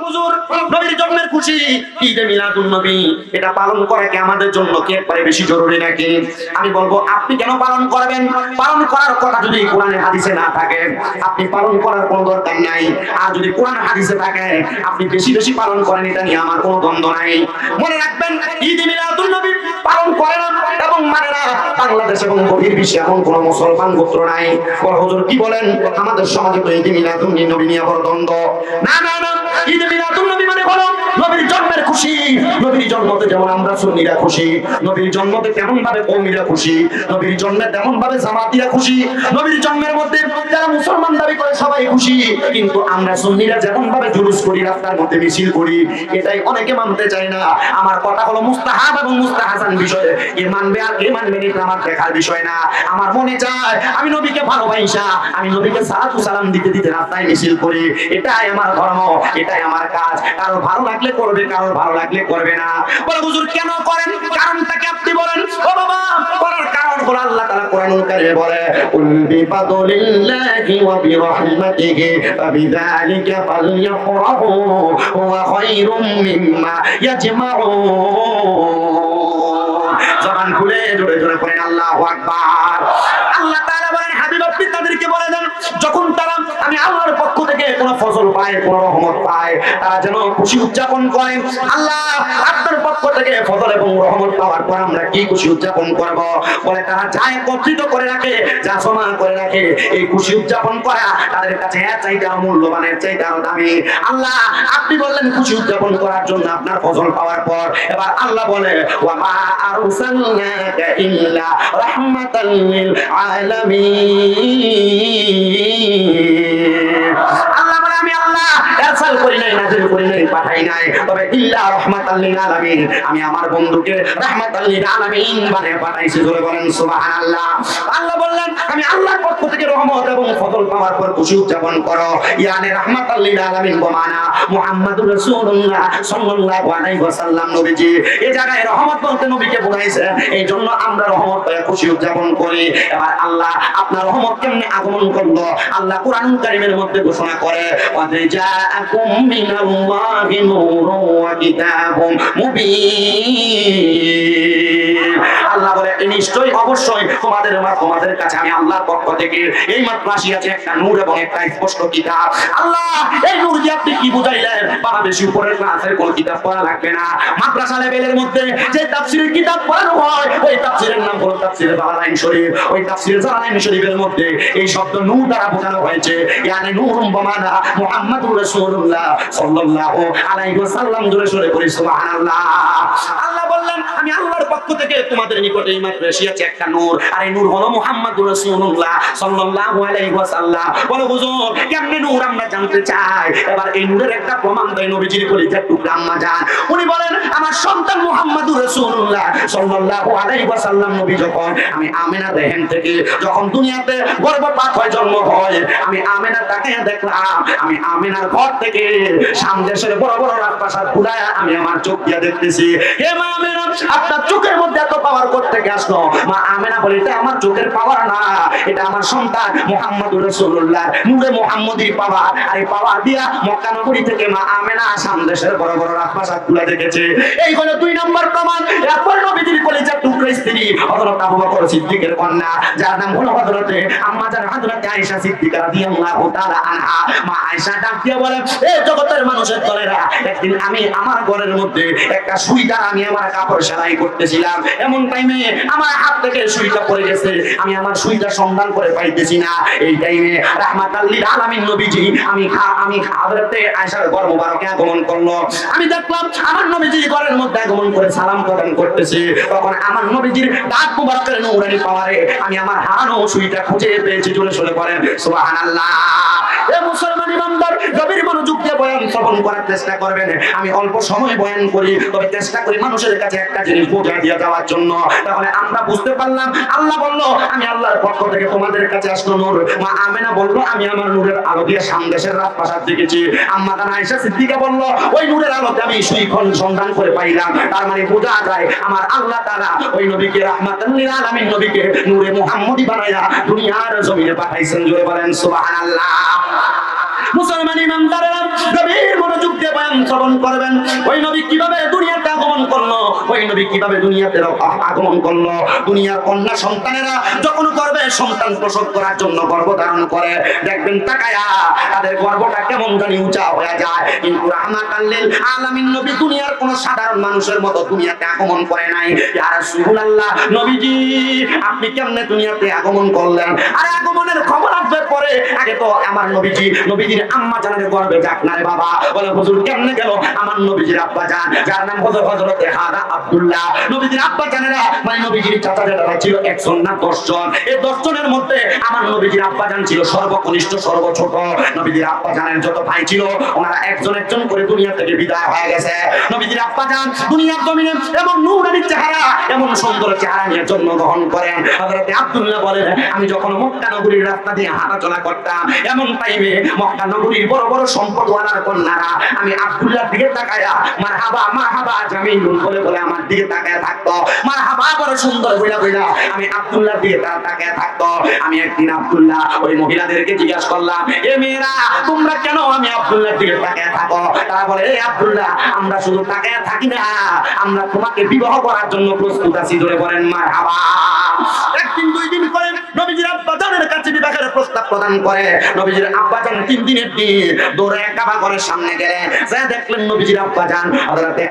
হুজুর নবীর জন্মের খুশি ঈদে মিলাদুন নবী এটা পালন করা কি আমাদের জন্য কি একবারে বেশি জরুরি নাকি? আমি বলবো আপনি কেন পালন করবেন? পালন করার কথা যদি কোরআনে হাদিসে না থাকে আপনি পালন করার কোনো দরকার নাই। আর যদি কোরআন হাদিসে থাকে আপনি বেশি বেশি পালন করেন, এটা নিয়ে আমার কোনো দ্বন্দ্ব নাই। মনে রাখবেন ঈদে মিলাদুন নবী পালন করে না এবং মানে না বাংলাদেশ এবং বহির্বিশ্বে এমন কোনো মুসলমান গোত্র নাই। বড় হুজুর কি বলেন আমাদের সমাজে তো ঈদে মিলাদুন নবী নিয়ে বড় দ্বন্দ্ব। না না না, ঈদে মিলাদুন নবী মানে হলো নবীর জন্মের খুশি। নবীর জন্মতে যেমন আমরা সুন্নিরা খুশি, নবীর জন্মতে তেমন ভাবে কওমিরা খুশি, নবীর জন্মে তেমন ভাবে জামাতিরা খুশি, নবীর জন্মের মধ্যে যারা মুসলমান দাবি করে সবাই খুশি। কিন্তু আমরা সুন্নিরা যেমন ভাবে জুলুস করি, রাস্তার মধ্যে মিছিল করি, এটাই অনেকে মানতে চায় না। আমার কথা হলো মুস্তাহাব এবং মুস্তাহাসান বিষয়ে কে মানবে আর কে মানবে এটা আমার দেখার বিষয় না। আমার মনে চায় আমি নবীকে ভালোবাসা, আমি নবীকে সালাতু সালাম দিতে দিতে রাস্তায় মিছিল করি, এটাই আমার ধর্ম, এটাই আমার কাজ। কারো ভালো লাগলে করবে, কারো ভালো লাগলে করবে না। বলে হুজুর কেন করেন? কারণটাকে আপনি বলেন। ও বাবা, করার কারণ হলো আল্লাহ তাআলা কোরআনুল কারীমে বলে কুল বিফাদলিল্লাহি ওয়া বিরাহমাতিহি ফাবিযালিকা ফালইফরাহু ওয়া খায়রুম মিম্মা ইয়াজমাউন। জবান খুলে জোরে জোরে পড়েন আল্লাহু আকবার। আল্লাহ তাআলা বলেন হাবিব আপনি তাদেরকে বলে দেন যখন তারা আমি আল্লাহর পক্ষ থেকে কোনো ফজল পায়, কোনো রহমত পায়, তারা যেন খুশি উদযাপন করে। আল্লাহ আপনার পক্ষ থেকে ফজল এবং রহমত পাওয়ার পর আমরা কি খুশি উদযাপন করব? বলে তারা যা একত্রিত করে রাখে, যা জমা করে রাখে, এই খুশি উদযাপন করা তাদের কাছে এর চাইতে মূল্যবান, এর চাইতে আরো দামি। আল্লাহ আপনি বললেন খুশি উদযাপন করার জন্য আপনার ফজল পাওয়ার পর, এবার আল্লাহ বলে ওয়া মা আরসালনাকা ইল্লা রাহমাতাল লিল আলামিন। আল্লাহ বলে আমি আল্লাহ ইরসাল করি নাই, নাযিল করি নাই, পাঠাই নাই, তবে ইল্লা রাহমাতাল লিল আলামিন, আমি আমার বন্ধুকে রাহমাতাল লিল আলামিন বানিয়ে পাঠাইছি। জোরে বলেন সুবহানাল্লাহ। আল্লাহ বললেন আমি আল্লাহর পক্ষ থেকে রহমত এবং ফজল পাওয়ার পর খুশি উদযাপন করো। ইয়ানি রাহমাতাল লিল আলামিন বমানা মুহাম্মাদুর রাসূলুল্লাহ সাল্লাল্লাহু আলাইহি ওয়াসাল্লাম নবীজি। এই জায়গায় রহমত বলতে নবীকে বোঝাইছে, এই জন্য আমরা রহমত পেয়ে খুশি উদযাপন করি। এবার আল্লাহ আপনার রহমত কেমনে আগমন করলো? আল্লাহ কোরআনুল কারীমের মধ্যে ঘোষণা করে ওয়াদ জাআকুম মিনাল্লাহি নূরুন ওয়া কিতাবুম মুবিন। আল্লাহ বলে নিশ্চয়ই অবশ্যই তোমাদের কাছে আমি আল্লাহর পক্ষ থেকে এই মাত্র আসিয়াছে একটা নূর এবং একটা স্পষ্ট কিতাব। আল্লাহ এই নূর দিয়ে আপনি কি বুঝাইলেন? বাবা বেশি উপরের ক্লাসের কোন কিতাব পড়া লাগবে না। মাদ্রাসা লেভেলের মধ্যে যে তাফসীরের কিতাব পড়ানো হয় ওই তাফসীরের নাম হলো তাফসীরে জালালাইন শরীফ। ওই তাফসীরে জালালাইন শরীফের মধ্যে এই শব্দ নূর দ্বারা বোঝানো হয়েছে ইয়ানি নূরুম বমানা মুহাম্মাদুর রাসূলুল্লাহ সাল্লাল্লাহু আলাইহি ওয়াসাল্লাম। জোরে জোরে বলি সুবহানাল্লাহ। আল্লাহ বললেন আমি আল্লাহর পক্ষ থেকে তোমাদের নিকটে এই মাত্র এসেছে একটা নূর, আর এই নূর হলো মুহাম্মাদুর রাসূলুল্লাহ সাল্লাল্লাহু আলাইহি ওয়াসাল্লাম। বলে হুজুর কেমনে নূর আমরা জানতে চাই। এবার এই নূরের একটা প্রমাণ দেয় নবীজির কলিজার টুকরা আম্মা জান। উনি বলেন আমার সন্তান মুহাম্মাদুর রাসূলুল্লাহ সাল্লাল্লাহু আলাইহি ওয়াসাল্লাম নবী যখন আমি আমেনা দেহেন থেকে যখন দুনিয়াতে গর্ভপাত হয়, জন্ম হয়, আমি আমেনা তাকে দেখলাম। আমি আমেনার ঘর থেকে সামদেশের বড় বড় রাজপ্রাসাদ ঘুরায় আমি আমার চোখ দিয়ে দেখতেছি। হে মা আমেনা আপনার চোখের মধ্যে এত পাওয়ার করতে আসলো? মা আমেনা বলে এটা আমার চোখের পাওয়ার না, এটা আমার সন্তান মুহাম্মাদুর রাসূলুল্লাহ নূরে মুহাম্মদীর পাওয়ার। আর এই পাওয়ার দিয়া মক্কা নগরী থেকে মা আমেনা সামদেশের বড় বড় রাজপ্রাসাদ ঘুরে দেখেছে। এই হলো 2 নম্বর প্রমাণ। এরপর নবীজির কলিজার টুকরা স্ত্রী হযরত আবু বকর সিদ্দিকের কন্যা, যার নাম হলো হযরতে আম্মা জান হযরতে আয়েশা সিদ্দিকা রাদিয়াল্লাহু তাআলা আনহা। মা আয়েশা ডাক দিয়ে বলে এই জগতের মানুষের দলেরা, একদিন আমি আমার ঘরের মধ্যে একটা সুইটা আমি আমার কাপড় সেলাই করতেছিলাম, এমন টাইমে আমার হাত থেকে সুইটা পড়ে গেছে, আমি আমার সুইটা সন্ধান করে পাইতেছি না। এই টাইমে রাহমাতাল লিল আলামিন নবীজি আমি হযরতে আয়েশার ঘর মোবারকে আগমন করলো। আমি দেখলাম আমার নবীজি ঘরের মধ্যে আগমন করে সালাম প্রদান করতেছে। তখন আমার নবীজির দাঁত মোবারকের নূরানি পাওয়ারে আমি আমার হারানো সুইটা খুঁজে পেয়েছি। জোরে সরে পড়েন সুবহানাল্লাহ। এ মুসলমান ইমানদার গভীর মনোযোগ দিয়ে বয়ান শ্রবণ করার চেষ্টা করবেন। আমি অল্প সময় বয়ান করি, তবে চেষ্টা করি মানুষের কাছে একটা জিনিস বোঝা দিয়ে যাওয়ার জন্য। তাহলে আমরা বুঝতে পারলাম আল্লাহ বলল আমি আল্লাহর পক্ষ থেকে তোমাদের কাছে আসলো নূর। মা আমেনা বলল আমি আমার নূরের আলো দিয়ে সামদেশের রাজপ্রাসাদ দেখেছি। আম্মা জান আয়েশা সিদ্দিকা বলল ওই নূরের আলোতে আমি সুইখন সন্ধান করে পাইলাম। তার মানে বোঝা যায় আমার আল্লাহ তাআলা ওই নবীকে রাহমাতাল লিল আলামিন নবীকে নূরে মুহাম্মদী বানায়া দুনিয়ার জমিনে পাঠাইছেন। জোরে বলেন সুবহানাল্লাহ। মুসলমান ইমানদারেরা গভীর মনোযোগ দিয়ে বয়ান জীবনযাপন করবেন। ওই নবী কিভাবে দুনিয়াতে আগমন করলো, ওই নবী কিভাবে দুনিয়াতে আগমন করলো। দুনিয়ার কন্যা সন্তানেরা যখন গর্ভে সন্তান প্রসব করার জন্য গর্ভধারণ করে, দেখবেন তাকায়া তাদের গর্ভটা কেমন জানি উঁচা হয়ে যায়। কিন্তু রাহমাতাল লিল আলামিন নবী দুনিয়ার কোন সাধারণ মানুষের মতো দুনিয়াতে আগমন করে নাই। ইয়া রাসূলুল্লাহ, নবীজি আপনি কেমনে দুনিয়াতে আগমন করলেন? আরে আগমনের খবর আসবে পরে, আগে তো আমার নবীজির আম্মা জানের গর্ভে যাক না রে বাবা। বলে হুজুর কেমনে গেল? আমার নবীজির আব্বা জান, যার নাম হযরতে হাদা আব্দুল্লাহ, নবীজির আব্বা জানেরা মানে নবীজির চাচা যারা ছিল 1 জন না 10 জন। এই 10 জনের মধ্যে আমার নবীজির আব্বা জান ছিল সর্বকনিষ্ঠ, সর্বছোট। নবীজির আব্বা জানের যত ভাই ছিল ওনারা একজন একজন করে দুনিয়া থেকে বিদায় হয়ে গেছে। নবীজির আব্বা জান দুনিয়ার জমিনে এমন নূরানি চেহারা, এমন সুন্দর চেহারা নিয়ে জন্মগ্রহণ করেন। হযরতে আব্দুল্লাহ বলেন, আমি যখন মক্কা নগরীর রাস্তা দিয়ে হাঁটাচলা করতাম, এমন টাইমে মক্কা নগরীর বড় বড় সম্পদওয়ালার কন্যারা আমি আব্দুল্লাহর দিকে তাকায়া মারহাবা মারহাবা জামিলুন বলে বলে আমার দিকে তাকায়া থাকতো। মারহাবা বড় সুন্দর বইলা বইলা আমি আব্দুল্লাহর দিকে তাকায়া থাকতো। আমি একদিন আব্দুল্লাহ ওই মহিলাদেরকে জিজ্ঞাসা করলাম, এ মেয়েরা তোমরা কেন আমি আব্দুল্লাহর দিকে তাকায়া থাকো? তারা বলে, এ আব্দুল্লাহ আমরা শুধু তাকায়া থাকি না, আমরা তোমাকে বিবাহ করার জন্য প্রস্তুত আছি। ধরে বলেন মারহাবা। একদিন 2 দিন করে নবীজির আব্বা জানের কাছে বিবাহের প্রস্তাব প্রদান করে। নবীজির আব্বা জান 3 দিনের দিন দৌড়ে কাবা ঘরের সামনে গেলেন। যা দেখলেন নবীজির আব্বা জান হযরতে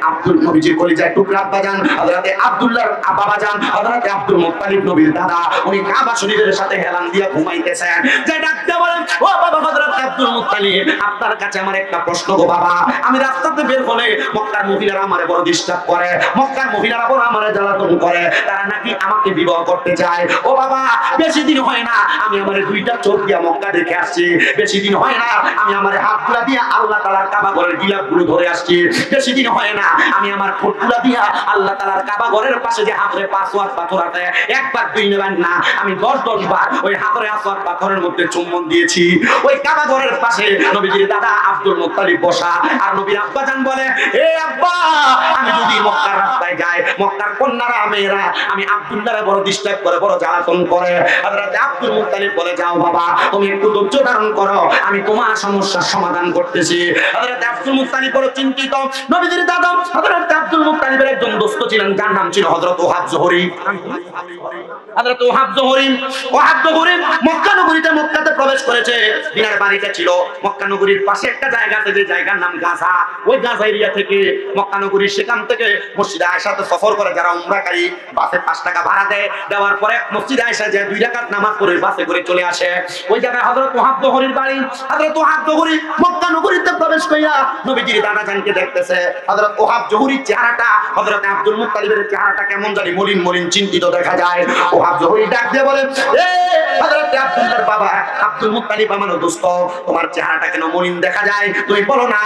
নবীজির কলিজার টুকরা আব্বা জান হযরতে আব্দুল্লাহর বাবা জান হযরতে আব্দুল মুত্তালিব নবীর দাদা, উনি কাবা শরীফের সাথে হেলান দিয়া ঘুমাইতেছেন। যে ডাকতে বলেন, ও বাবা হযরতে আব্দুল মুত্তালিব, আপনার কাছে আমার একটা প্রশ্ন গো বাবা। আমি রাস্তাতে বের হলে মক্কার মহিলারা আমারে বড় ডিস্টার্ব করে, মক্কার মহিলারা বড় আমারে জ্বালাতন করে, তারা নাকি আমাকে বিবাহ করতে চায়। ও বাবা বেশি দিন হয় না আমি আমার 2টা চোখ দিয়া মক্কা দেখে আসছি, বেশি দিন হয় না আমি আমার হাতগুলা দিয়া আল্লাহ তাআলার কাবা ঘরের গিলাফগুলো ধরে আসছি, বেশি দিন হয় না আমি আমার ঠোঁটগুলা দিয়া আল্লাহ তাআলার কাবা ঘরের পাশে যে হাজরে আসওয়াদ পাথর আছে, একবার 2 নেবেন না আমি 10 বার ওই হাজরে আসওয়াদ পাথরের মধ্যে চুম্বন দিয়েছি। ওই কাবা ঘরের পাশে নবীজির দাদা আব্দুল মুত্তালিব বসা, আর নবীর আব্বা জান বলে, এ আব্বা আমি যদি মক্কার রাস্তায় যাই, মক্কার কন্যারা মেয়েরা আমি আব্দুল্লাহরে বড় ডিস্টার্ব করে, বড় জ্বালাতন করে। হযরত আব্দুল মুত্তালিব বলে, যাও বাবা তুমি একটু ধৈর্য ধারণ করো, আমি তোমার সমস্যার সমাধান করতেছি। হযরত আব্দুল মুত্তালিব বড় চিন্তিত। নবীজির দাদা হযরত আব্দুল মুত্তালিবের একজন দোস্ত ছিলেন, যার নাম ছিল হযরত ওহাব জোহরী। হযরত ওহাব জোহরী মক্কা নগরীতে মক্কাতে প্রবেশ করেছে। দিনার বাড়িটা ছিল মক্কা নগরীর পাশে একটা জায়গা আছে, যে জায়গার নাম গাজা। ওই গাজা এরিয়া থেকে মক্কা নগরীর সেখান থেকে মসজিদে আয়েশাতে সফর করে যারা উমরাকারী, বাসে 5 টাকা ভাড়া দেওয়ার পরে মসজিদে আয়েশা যে 2 রাকাত নামাজ পড়ে বাসে করে চলে আসে। ওই জায়গায় হযরত ওহাব জোহরীর বাড়ি। হযরত ওহাব জোহরী মক্কা নগরীতে প্রবেশ কইরা নবীজির দাদা জানকে দেখতেছে। হযরত ওহাব জোহরীর চেহারাটা হযরত আব্দুল মুত্তালিবের চেহারাটা কেমন জানি মলিন মলিন চিন্তিত দেখা যায়। ওহাব জোহরী ডাক দিয়ে বলে, এ হযরত আব্দুল্লাহর বাবা আব্দুল মুত্তালিব আমার দোস্ত, তোমার চেহারাটা কেন মলিন দেখা যায়? তুমি বলো না।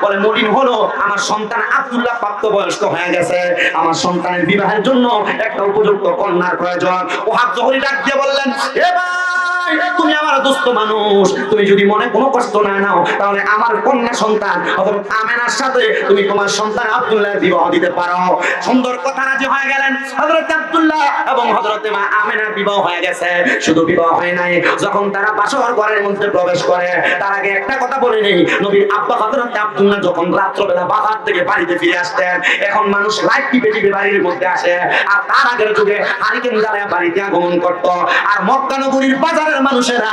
বলে, মলিন হলো আমার সন্তান আব্দুল্লাহ প্রাপ্তবয়স্ক হয়ে গেছে, আমার সন্তানের বিবাহের জন্য একটা উপযুক্ত কন্যার প্রয়োজন। ওহাব জোহরী ডাক দিয়ে বললেন, এ ভাই তুমি আমার দোস্ত মানুষ, তুমি যদি মনে কোনো কষ্ট না নাও তাহলে আমার কন্যা সন্তান হযরত আমেনার সাথে তুমি তোমার সন্তান আব্দুল্লাহর বিবাহ দিতে পারো। সুন্দর কথা রাজি হয়ে গেলেন হযরত আব্দুল্লাহ এবং হযরত মা আমেনার বিবাহ হয়ে গেছে। শুধু বিবাহ হয় নাই, যখন তারা বাসর ঘরের মধ্যে প্রবেশ করে তার আগে একটা কথা বলে নেই, নবীর আব্বা হযরত আব্দুল্লাহ যখন রাত্রবেলা বাজার থেকে বাড়িতে ফিরে আসতেন, এখন মানুষ লাইট টিপে বাড়ির মধ্যে আসে, আর তার আগের যুগে হারিকেন জ্বালায় বাড়িতে আগমন করত। আর মক্কা নগরীর বাজারের মানুষেরা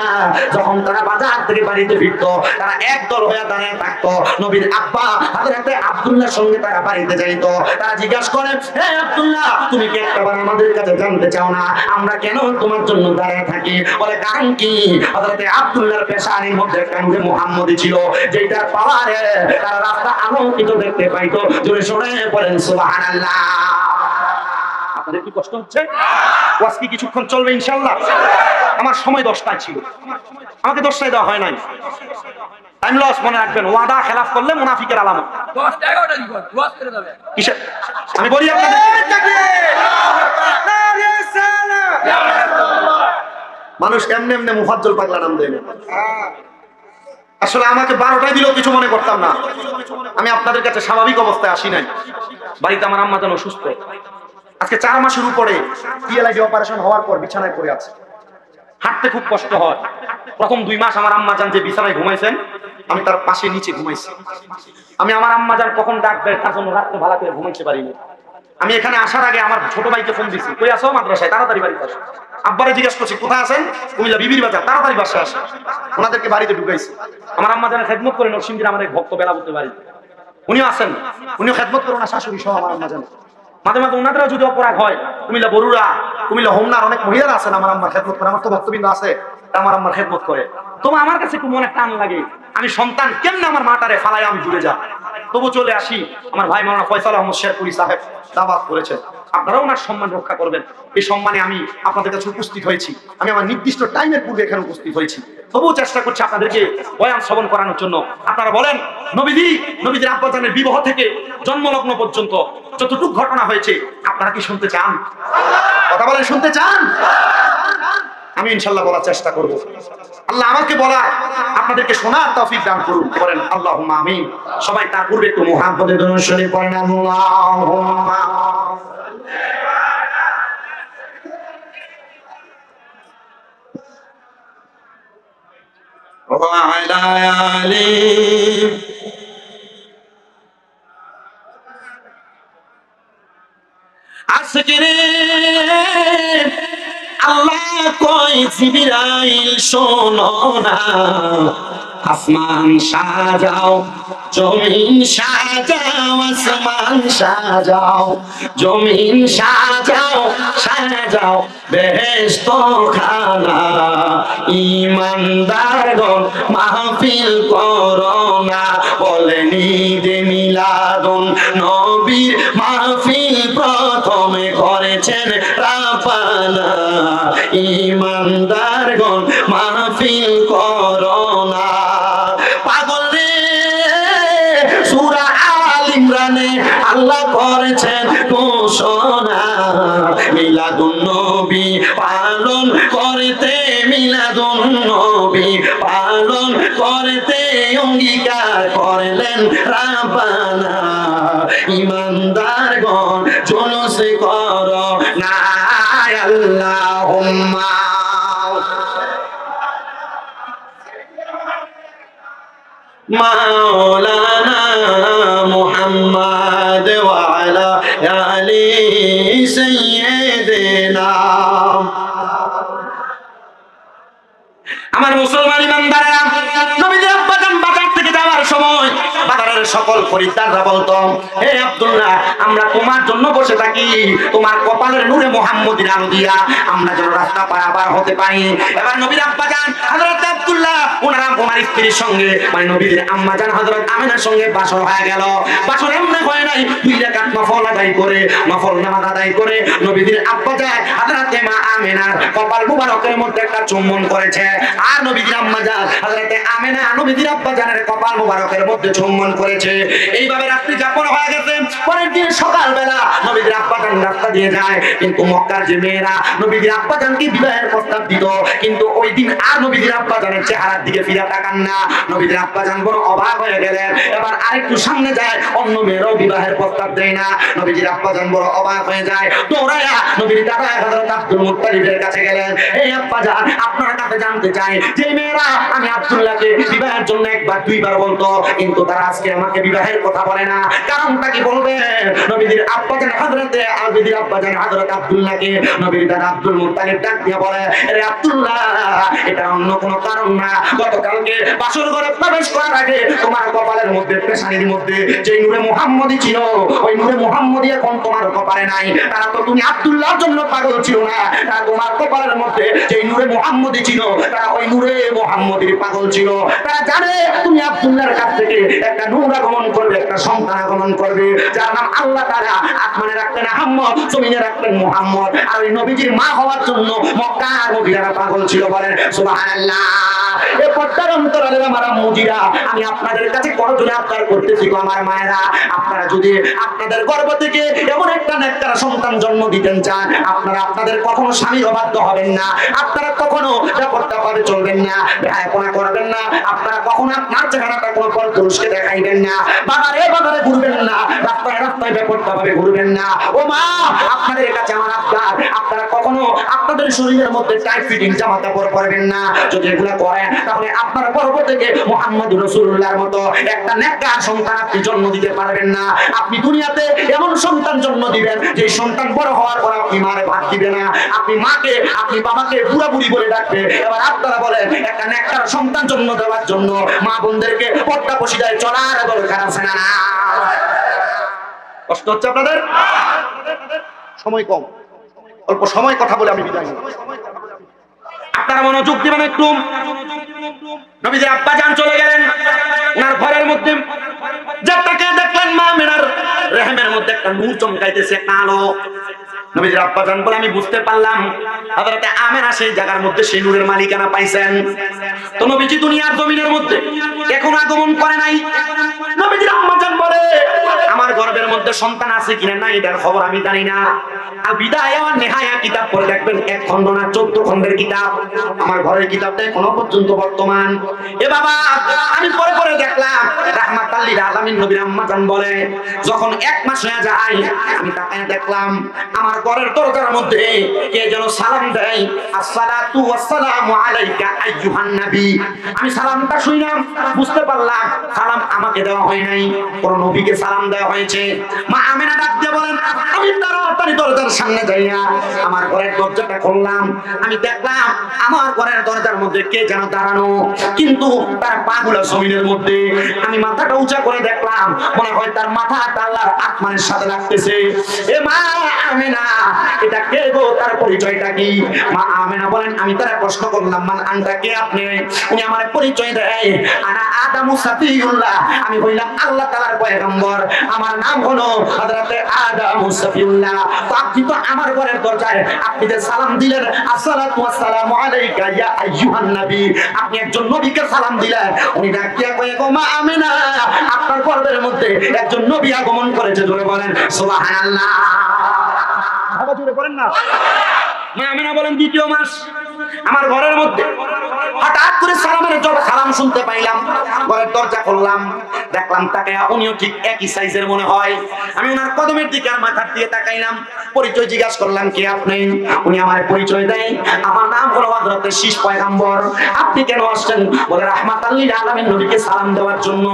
যখন তারা বাজার থেকে বাড়িতে ফিরত, তারা একদল হয়ে দাঁড়িয়ে থাকতো। নবীর আব্বা হযরত আব্দুল্লাহর সঙ্গে তারা বাড়িতে যাইত। তারা জিজ্ঞাসা করে, হে আব্দুল্লাহ তুমি কি একবার আমাদের কাছে জানতে চাও না আমরা কেন তোমার জন্য দাঁড়িয়ে থাকি? বলে, কারণ কি? হযরত আব্দুল্লাহর পেশানির মধ্যে একটা নূরে মুহাম্মদী ছিল, যেটার পাওয়ারে তারা রাস্তা আলোকিত দেখতে পাইতো। জোরে সোরে বলেন সুবহানাল্লাহ। আপনাদের কি কষ্ট হচ্ছে? ওয়াজ কি কিছুক্ষণ চলবে ইনশাআল্লাহ? আমার সময় 10টায় ছিল, আমাকে 10টায় দেওয়া হয় নাই। টাইম লস মনে রাখবেন, ওয়াদা খেলাফ করলে মুনাফিকের আলামত। 10টা 11টা দিবেন ওয়াজ করে যাবে কিসে? আমি বলি আপনাদের, মানুষ এমনি এমনি মুফাজ্জল পাগলা নাম দেয়। আসলে আমাকে 12টায় দিলেও কিছু মনে করতাম না। আমি আপনাদের কাছে স্বাভাবিক অবস্থায় আসি নাই। বাড়িতে আমার আম্মা যেন অসুস্থ, আজকে 4 মাসের উপরে পিএলআইডি অপারেশন হওয়ার পর বিছানায় পড়ে আছে, হাঁটতে খুব কষ্ট হয়। প্রথম 2 মাস আমার আম্মা জান যে বিছানায় ঘুমাইছেন, আমি তার পাশে নিচে ঘুমাইছি। আমি আমার আম্মা যান কখন ডাকবে তার জন্য রাত্রে ভালো করে ঘুমাইতে পারিনি। আমি এখানে আসার আগে আমার ছোট ভাইকে ফোন দিছি, কই আসো? মাদ্রাসায়, তাড়াতাড়ি বাড়িতে আসো। আব্বারে জিজ্ঞেস করছি কোথায় আছেন, কুমিল্লা বিবির বাজার, তাড়াতাড়ি বাসায় আসে। ওনাদেরকে বাড়িতে ঢুকাইছি। আমার আম্মা জানের খেদমত করে নরসিংদীর আমার এক ভক্ত বেলাবতী বাড়ি, উনিও আছেন, উনিও খেদমত করে ওনার শাশুড়ি সহ আমার আম্মা জান। মাঝে মাঝে ওনাদেরও যদি অপরাধ হয়, কুমিল্লা বরুড়া, কুমিল্লা হোমনার অনেক মহিলারা আছেন আমার আম্মার খেদমত করে, আমার তো ভক্তবৃন্দ আছে আমার আম্মার খেদমত করে। তোমার আমার কাছে একটু মনে টান লাগে, আমি সন্তান কেমনে আমার মাটারে ফালাই আমি দূরে যা, তবু চলে আসি। আমার ভাই মাওলানা ফয়সাল আহমদ শেরপুরি সাহেব দাওয়াত করেছেন, আপনারাও ওনার সম্মান রক্ষা করবেন। এই সম্মানে আমি আপনাদের কাছে উপস্থিত হয়েছি। আমি আমার নির্দিষ্ট টাইমের পূর্বে এখানে উপস্থিত হয়েছি, তবুও চেষ্টা করছি আপনাদেরকে বয়ান শ্রবণ করানোর জন্য। আপনারা বলেন, নবীজির আব্বাজানের বিবাহ থেকে জন্মলগ্ন পর্যন্ত যতটুকু ঘটনা হয়েছে আপনারা কি শুনতে চান? কথা বলেন, শুনতে চান? আমি ইনশাআল্লাহ বলার চেষ্টা করব। আল্লাহ আমাকে বলা, আপনাদেরকে শোনার তৌফিক দান করুন। বলেন আল্লাহুম্মা আমিন। সবাই তার পূর্বে একটু মুহাম্মদের দরুদ শরীফ পড়েন। আল্লাহুম্মা ওয়া আলা আলি আজকেরে আল্লাহ কয় জিবরাইল শোনো না, আসমান সাজাও, জমিন সাজাও, আসমান সাজাও, জমিন সাজাও, সাজাও বেহেশত খানা, ঈমানদারগণ মাহফিল করো না, বলেন ঈদে মিলাদুন নবীর মাহফিল প্রথমে করেছেন রাব্বানা, ঈমানদারগণ মাহফিল করো না। পাগল রে, সূরা আল ইমরানে আল্লাহ করেছেন ঘোষণা, মিলাদুন নবী পালন করতে, মিলাদুন নবী পালন করতে অঙ্গীকার করলেন রাব্বানা, ঈমানদারগণ জুলুস করো না। আল্লাহুম্মা মাওলানা মুহাম্মদ ওয়া আলা আলি সাইয়্যিদিনা। আমার মুসলমান ইমানদারেরা, নবীজি আব্বাজান বাজার থেকে যাওয়ার সময় বাজারের সকল খরিদ্দাররা বলতো, হে আব্দুল্লাহ, আমরা তোমার জন্য বসে থাকি, তোমার কপালের নূরে মুহাম্মদীর আলো দিয়া আমরা যেন রাস্তা পারাপার হতে পারি। এবার নবীর আব্বাজান হযরত আব্দুল্লাহ ওনার স্ত্রীর সঙ্গে, মানে নবীর আম্মাজান হযরত আমিনার সঙ্গে বাসর হয়ে গেল। বাসর এমনি হয় নাই, 2 রাকাত নফল আদায় করে, নফল নামাজ আদায় করে নবীর আব্বাজান হযরত মা আমিনার কপাল মুবারকের মধ্যে একটা চুম্বন করেছে, আর নবীর আম্মাজান হযরত আমিনা নবীর আব্বাজানের কপাল মুবারকের মধ্যে চুম্বন করেছে। এইভাবে রাত্রি যাপন হয়ে গেছে। পরের দিন সকালবেলা নবীর আব্বাজান রাস্তা দিয়ে যায়, কিন্তু মক্কার যে মেয়েরা নবীর আব্বাজানকে বিবাহের প্রস্তাব দিত, কিন্তু ওই দিন আর নবীর আব্বাজানের চেহারার দিকে ফিরে তাকান না। নবীর আব্বাজান বড় অবাক হয়ে গেলেন। এবার আরেকটু সামনে যায়, অন্য মেয়েরাও বিবাহের প্রস্তাব দেয় না। নবীর আব্বাজান বড় অবাক হয়ে যায়, দৌড়ায়া নবীর দাদা হযরত আব্দুল মুত্তালিবের কাছে গেলেন। এই আব্বাজান, আপনার কাছে জানতে চাই, যে মেয়েরা আমি আব্দুল্লাহকে বিবাহের জন্য একবার 2 বার বলতো, কিন্তু তারা আজকে আমাকে বিবাহের কথা বলে না, কারণটা কি বলবেন? নবীর আব্বাজান হযরত আব্দুল্লাহকে নবীর দাদা আব্দুল মুত্তালিব ডাক দিয়ে বলে, আরে আব্দুল্লাহ, এটা অন্য কোনো কারণ না, গতকালকে বাসর ঘরে প্রবেশ করার আগে তোমার কপালের মধ্যে, পেশানির মধ্যে যে নূরে মুহাম্মদী ছিল, ওই নূরে মুহাম্মদী এখন তোমার কপালে নাই। তারা তো তুমি আব্দুল্লাহর জন্য পাগল ছিল না, তারা তোমার কপালের মধ্যে যে নূরে মুহাম্মদী ছিল, তারা ওই নূরে মুহাম্মদীর পাগল ছিল। তারা জানে তুমি আব্দুল্লাহর কাছ থেকে একটা নূর আগমন করবে, একটা সন্তান আগমন করবে, যার নাম আল্লাহ তাআলা আসমানে রাখতেন আহমদ, জমিনে রাখতেন মুহাম্মদ। আর ওই নবীজির মা হওয়ার জন্য মক্কার মহিলারা পাগল ছিল। বলেন সুবহানাল্লাহ। এই পর্দার অন্তরালের আমার মুজিরা, আমি আপনাদের কাছে করজোরে আবদার করতেছি গো আমার মায়েরা, আপনারা যদি আপনাদের গর্ভ থেকে এমন একটা নেককার সন্তান জন্ম দিতেন চান, আপনারা আপনাদের কখনো স্বামীর অবাধ্য হবেন না, আপনারা কখনো ব্যাপারটা পারে চলবেন না, ব্যয়পনা করবেন না, আপনারা কখনো আপনার চেহারাটা কোনো পরপুরুষকে দেখাইবেন না, বাজারে বাজারে ঘুরবেন না, রাস্তায় রাস্তায় রাস্তায় ব্যাপারটা ভাবে ঘুরবেন না। ও মা, আপনাদের কাছে আমার আবদার, আপনারা কখনো আপনাদের শরীরের মধ্যে টাইট ফিটিং জামা কাপড় পরবেন না। যদি এগুলা করেন তাহলে আপনারা গর্ভ থেকে মুহাম্মদুর রাসূলুল্লাহর মতো একটা নেককার সন্তান আপনি জন্ম দিতে পারবেন না। আপনি দুনিয়াতে এমন সন্তান জন্ম দিবেন যে সন্তান বড় হওয়ার পর আপনি মারে ভাত দিবে না, আপনি মাকে আপনি বাবাকে বুড়া বুড়ি বলে ডাকবে। এবার আপনারা বলেন একটা নেককার সন্তান জন্ম দেওয়ার জন্য মা বোনদেরকে পর্দা পশিদায় চলার দরকার আছে না? কষ্ট হচ্ছে আপনাদের? সময় কম, অল্প সময় কথা বলে আমি বিদায় নিই। আপনারা মনোযোগ দিবেন একটু। নবীজির আব্বা জান চলে গেলেন, ওনার ঘরের মধ্যে যাত্রাকে দেখলেন মা আমিনার রেহেমের মধ্যে একটা নূর চমকাইতেছে, একটা আলো। নবীজির আব্বা জান বলে আমি বুঝতে পারলাম হযরতে আমিনা সেই জায়গার মধ্যে সেই নূরের মালিকানা পাইছেন। তো নবীজি দুনিয়ার জমিনের মধ্যে এখন আগমন করে নাই। নবীজির আম্মা জান বলে আমার গর্ভের মধ্যে সন্তান আছে কিনা না এটার খবর আমি জানি না। আর বিদায়া ওয়া নিহায়া কিতাব পড়ে দেখবেন 1 খণ্ড না 14 খণ্ডের কিতাব। আমার ঘরের কিতাবটা এখনো পর্যন্ত বর্তমান। এ বাবা, আমি পরে পরে দেখলাম রাহমাতাল লিল আলামিন নবীর আম্মা জান বলে যখন 1 মাস হয়ে যায় আমি তাকায় দেখলাম আমার ঘরের দরজার মধ্যে কে যেন সালাম দেয়, আসসালাতু ওয়াসসালামু আলাইকা আইয়ুহান নবী। আমি সালামটা শুনলাম, বুঝতে পারলাম সালাম আমাকে দেওয়া হয় নাই, কোন নবীকে সালাম দেওয়া হয়েছে। মা আমিনা ডাক দিয়ে বলেন আমি তাড়াতাড়ি দরজার সামনে যাইয়া আমার ঘরের দরজাটা খুললাম। আমি দেখলাম আমার ঘরের দরজার মধ্যে কে যেন দাঁড়ানো, কিন্তু তার পাগুলো জমিনের মধ্যে। আমি মাথাটা উঁচা করে দেখলাম মনে হয় তার মাথা আল্লাহর আসমানের সাথে লাগতেছে। এ মা আমিনা, এটা কে গো, তার পরিচয়টা কি? মা আমিনা বলেন আমি তার প্রশ্ন করলাম মান আনতা, কে আপনি? উনি আমার পরিচয় দেয় আনা আদামু সাফিউল্লাহ, আমি বললাম আল্লাহ তাআলার পয়গম্বর, আমার নাম হলো হযরতে আদামু সাফিউল্লাহ। তো আপনি তো আমার ঘরের দরজায় আপনি যে সালাম দিলেন আসসালাতু ওয়াসসালামু আলাইকা ইয়া আইয়ুহান নবী, আপনি একজন নবীকে সালাম দিলেন। উনি ডাক দিয়া কয়ে গো মা আমিনা, আপনার গর্ভের মধ্যে একজন নবী আগমন করেছে। জোরে বলেন সুবহানাল্লাহ। আবার জোরে বলেন না। মা আমিনা বলেন 2য় মাস আমার ঘরের মধ্যে হঠাৎ করে সালাম শুনতে পাইলাম। ঘরের দরজা খুললাম, দেখলাম তাকায়া উনিও ঠিক একই সাইজের মনে হয়। আমি ওনার কদমের দিকে আর মাথার দিয়ে তাকাইলাম, পরিচয় জিজ্ঞাসা করলাম কে আপনি? উনি আমার পরিচয় দেয় আমার নাম হলো হযরতে শীষ পয়গম্বর। আপনি কেন আসছেন? বলে রাহমাতাল লিল আলামিন নবীকে সালাম দেওয়ার জন্য।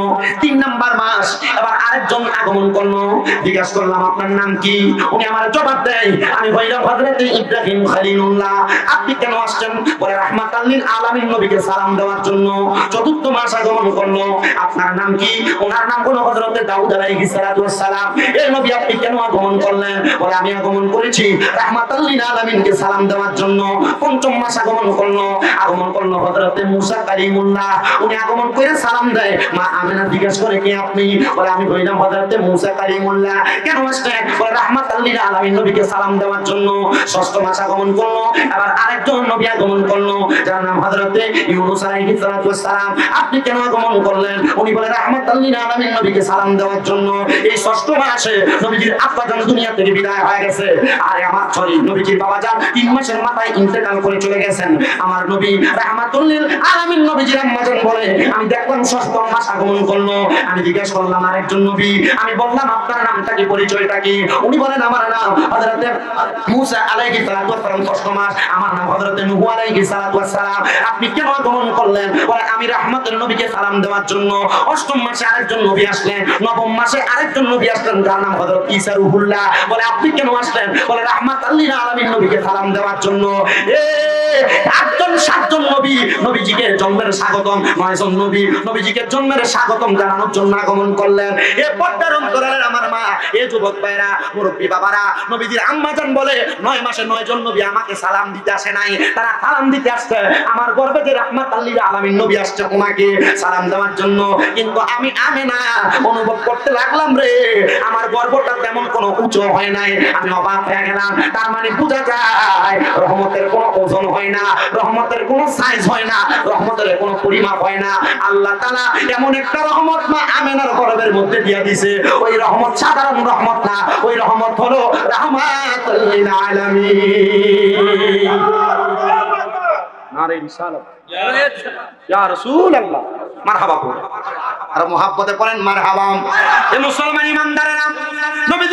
3 নাম্বার মাস এবার আরেকজন আগমন করলো, জিজ্ঞাসা করলাম আপনার নাম কি? উনি আমার জবাব দেয় আমি হইলাম হযরতে ইব্রাহিম খলিলুল্লাহ। আপনি কেন আসছেন? বলে রাহমাতাল লিল আলামিন নবীকে সালাম দেওয়ার জন্য। 4th মাস আগমন করলো, আপনার নাম কি? ওনার নাম হলো হযরতে দাউদ আলাইহিস সালাতু ওয়াস সালাম। এই নবী আপনি কেন আগমন করলেন? বলে আমি আগমন করেছি রাহমাতাল লিল আলামিনকে সালাম দেওয়ার জন্য। 5ম মাস আগমন করলো হযরতে মুসা কালিমুল্লাহ। উনি আগমন করে সালাম দেয়। মা আমিনা জিজ্ঞাসা করে কে আপনি? বলে আমি হইলাম হযরতে মুসা কালিমুল্লাহ। কেন আসলেন? বলে রাহমাতাল লিল আলামিন নবীকে সালাম দেওয়ার জন্য। 6th মাস আগমন করলো, আবার আরেকজন নবী আগমন করলো যার নাম হযরতে ইউনূস আলাইহিস সালাতু ওয়াস সালাম। আপনি কেন আগমন করলেন? উনি বলে রাহমাতাল লিল আলামিন নবীকে সালাম দেওয়ার জন্য। এই 6th মাসে নবীজির আব্বা জান দুনিয়া থেকে বিদায় হয়ে গেছে। আর আমার নবীজির বাবা জান 3 মাসের মাথায় ইন্তেকাল করে চলে গেছেন। আমার নবী রাহমাতুল লিল আলামিন নবীজির আম্মা জান বলে আমি দেখলাম 6th মাস আগমন করলো। আমি জিজ্ঞাসা করলাম আরেকজন নবী, আমি বললাম আপনার নামটা কি, পরিচয়টা কি? উনি বলেন আমার নাম হযরতে মুসা আলাইহিস সালাতু ওয়াস সালাম। 6th মাস আমার নাম হযরতে নূহ আলাইহিস সালাতু ওয়াস সালাম। আপনি কেন আগমন করলেন? বলে আমি রাহমাতুল নবীকে সালাম দেওয়ার জন্য। 8ম মাসে আরেকজন নবী আসলেন, 9ম মাসে আরেকজন নবী আসলেন যার নাম হযরত ঈসা রূহুল্লাহ। বলে আপনি কেন আসলেন? বলে রাহমাতাল লিল আলামিন নবীকে সালাম দেওয়ার জন্য। 7জন নবী নবীজিকে জন্মের স্বাগতম, 9 জন নবী নবীজিকে জন্মের স্বাগতম জানানোর জন্য আগমন করলেন। এ পর্দার অন্তরালের আমার মা, এ যুবক ভাইরা, মুরব্বী বাবারা, নবীজির আম্মা জান বলে 9 মাসে 9 জন নবী আমাকে সালাম দিতে আসে নাই, তারা সালাম দিতে আসছে আমার গর্ভে যে রাহমাতাল লিল আলামিন নবী আসছে ওনাকে সালাম দেওয়ার জন্য। কিন্তু আমি আমিনা অনুভব করতে লাগলাম রে আমার গর্ভটা তেমন কোনো উঁচু হয় নাই। আমি অবাক হয়ে গেলাম। তার মানে বোঝা যায় রহমতের কোনো ওজন হয় না, রহমতের কোনো সাইজ হয় না, রহমতের কোনো পরিমাপ হয় না। আল্লাহ তাআলা এমন একটা রহমত মা আমিনার গর্ভের মধ্যে দিয়ে দিয়েছে, ওই রহমত সাধারণ রহমত না, ওই রহমত হলো রাহমাতুল লিল আলামিন। নারে রিসালাত ইয়া রাসূলুল্লাহ, মারহাবা। আর মুহাব্বতে পড়েন মারহাবা। এ মুসলমান ইমানদারেরা, নবী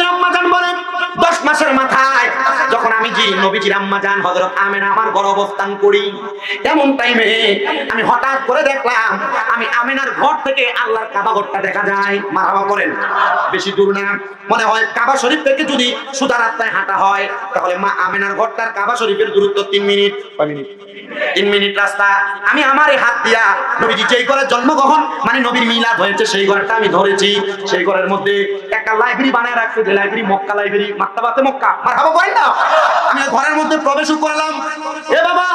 নবীজির আম্মা জান হযরত আমেনা আমার ঘরে অবস্থান করি। এমন টাইমে আমি হঠাৎ করে দেখলাম আমি আমেনার ঘর থেকে আল্লাহর কাবা ঘরটা দেখা যায়। মারহাবা করেন। বেশি দূর না, মনে হয় কাবা শরীফ থেকে যদি সোজা রাস্তায় হাঁটা হয় তাহলে মা আমেনার ঘরটার কাবা শরীফের দূরত্ব 3 মিনিট। 3 মিনিট রাস্তা। আমি আমার এই হাত দিয়া নবীজি যেই ঘরে জন্মগ্রহণ মানে নবীর মিলাদ হয়েছে সেই ঘরটা আমি ধরেছি। সেই ঘরের মধ্যে একটা লাইব্রেরি বানায় রাখছে, যে লাইব্রেরি মক্কা লাইব্রেরি, মাকতাবাতে মক্কা। মারহাবা করেন না। আমি ঘরের মধ্যে প্রবেশ করলাম। এ বাবা,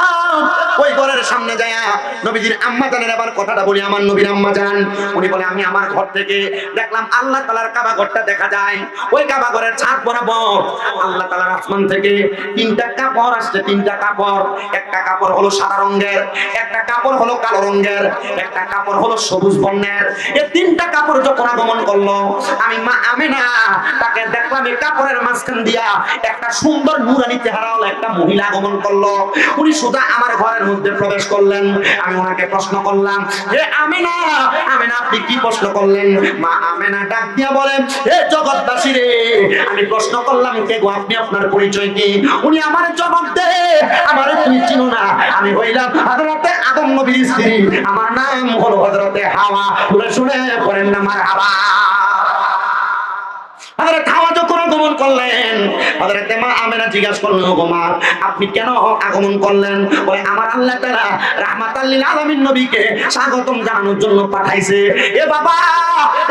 ওই ঘরের সামনে যায়া নবীজির আম্মা জানের আবার কথাটা বলি, আমার নবীর আম্মা জান উনি বলে আমি আমার ঘর থেকে দেখলাম আল্লাহ তাআলার কাবা ঘরটা দেখা যায়। ওই কাবা ঘরের ছাদ বরাবর আল্লাহ তাআলার আসমান থেকে 3টা কাপড় আসছে। 3টা কাপড়, একটা কাপড় হলো সাদা রঙের, একটা কাপড় হলো কালো রঙের, একটা কাপড় হলো সবুজ বর্ণের। এই 3টা কাপড় যখন আগমন করলো আমি মা আমেনা তাকে দেখলাম এই কাপড়ের মাঝখান দিয়া একটা সুন্দর নুরানি চেহারাওয়ালা একটা মহিলা আগমন করলো। উনি সোজা আমার ঘরের মধ্যে প্রবেশ করলেন। আমি ওনাকে প্রশ্ন করলাম, হে আমেনা, আমেনা আপনি কি প্রশ্ন করলেন? মা আমেনা ডাক দিয়া বলেন, হে জগৎবাসী রে, আমি প্রশ্ন করলাম কে গো আপনি, আপনার পরিচয় কি? উনি আমার জবাব দেয়, আমারে তুমি চিনো না, আমি হইলাম হযরতে আদম নবীর স্ত্রী, আমার নাম হলো হযরতে হাওয়া। বলে শুনে পড়েন না মারহাবা। হযরত হাওয়া যখন আগমন করলেন হযরতে মা আমেনা জিজ্ঞাসা করলেন, ওগো মা আপনি কেন আগমন করলেন? বলে আমার আল্লাহ তাআলা রাহমাতাল লিল আলামিন নবীকে স্বাগতম জানানোর জন্য পাঠাইছে। এ বাবা,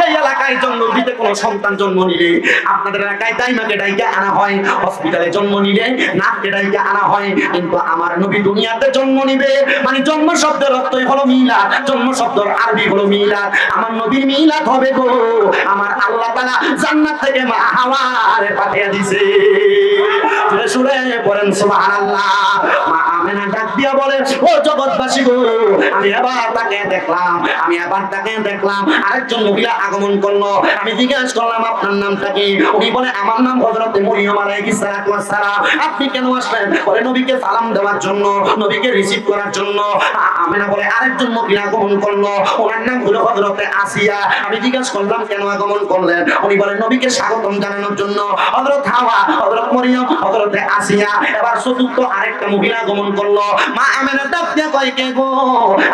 এই এলাকায় জন্ম দিতে কোনো সন্তান জন্ম নিলে আপনাদের এলাকায় দাইমাকে ডাইকা আনা হয়, হসপিটালে জন্ম নিলে নাককে ডাইকা আনা হয়, কিন্তু আমার নবী দুনিয়াতে জন্ম নিবে মানে জন্ম শব্দের অর্থই হলো মিলাদ, জন্ম শব্দের আরবি হলো মিলাদ। আমার নবীর মিলাদ হবে গো আমার আল্লাহ তাআলা জান্নাত থেকে মা হাওয়ারে পাঠিয়ে দিয়েছে। শুনে শুনে পড়েন সুবহানাল্লাহ। মা আমেনা ডাক দিয়া বলে, ও জগৎবাসী গো, আমি আবার তাকে দেখলাম আরেকজন মহিলা আগমন করলো। আমি জিজ্ঞাসা করলাম আপনার নামটা কি? উনি বলে আমার নাম হযরতে মরিয়ম আলাইহিস সালাতু ওয়াস সালাম। আপনি কেন আসলেন? বলে নবীকে সালাম দেওয়ার জন্য, নবীকে রিসিভ করার জন্য। আমেনা বলে আরেকজন মহিলা আগমন করলো, ওনার নাম হলো হযরতে আসিয়া। আমি জিজ্ঞাসা করলাম কেন আগমন করলেন? উনি বলে নবীকে স্বাগতম জানানোর জন্য। হযরত হাওয়া, হযরত মরিয়ম, হযরতে আসিয়া, এবার চতুর্থ আরেকটা মহিলা আগমন করলো। মা আমেনা ডাক দিয়া কয়, কে গো